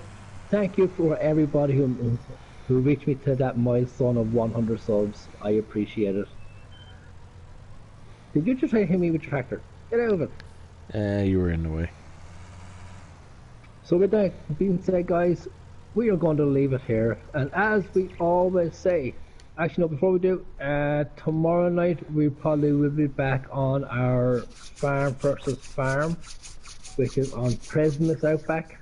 thank you for everybody who reached me to that milestone of 100 subs. I appreciate it. Did you just try to hit me with your tractor? Get out of it. You were in the way. So with that being said, guys, we are going to leave it here. And as we always say, actually no, before we do, tomorrow night we probably will be back on our Farm versus Farm, which is on Presmus Outback.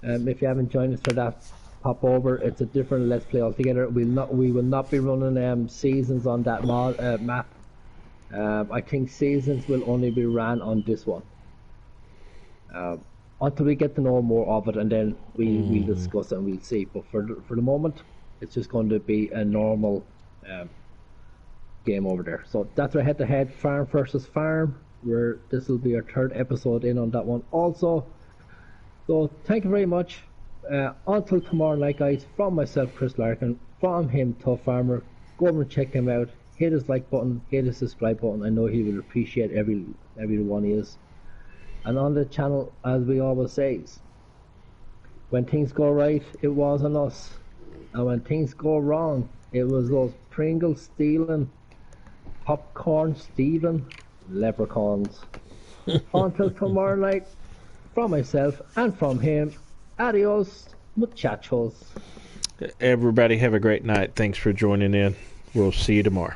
If you haven't joined us for that, pop over. It's a different Let's Play altogether. We will not be running seasons on that map. I think seasons will only be ran on this one. Until we get to know more of it, and then we'll discuss it and we'll see. But for the moment, it's just going to be a normal game over there. So that's our head-to-head Farm versus Farm, where this will be our third episode in on that one also. So thank you very much. Until tomorrow night, guys, from myself, Chris Larkin, from him, Tough Farmer, go over and check him out. Hit his like button, hit his subscribe button. I know he will appreciate every one he is. And on the channel, as we always say, when things go right, it wasn't us. And when things go wrong, it was those Pringles stealing, popcorn stealing leprechauns. Until tomorrow night, from myself and from him, adios, muchachos. Everybody have a great night. Thanks for joining in. We'll see you tomorrow.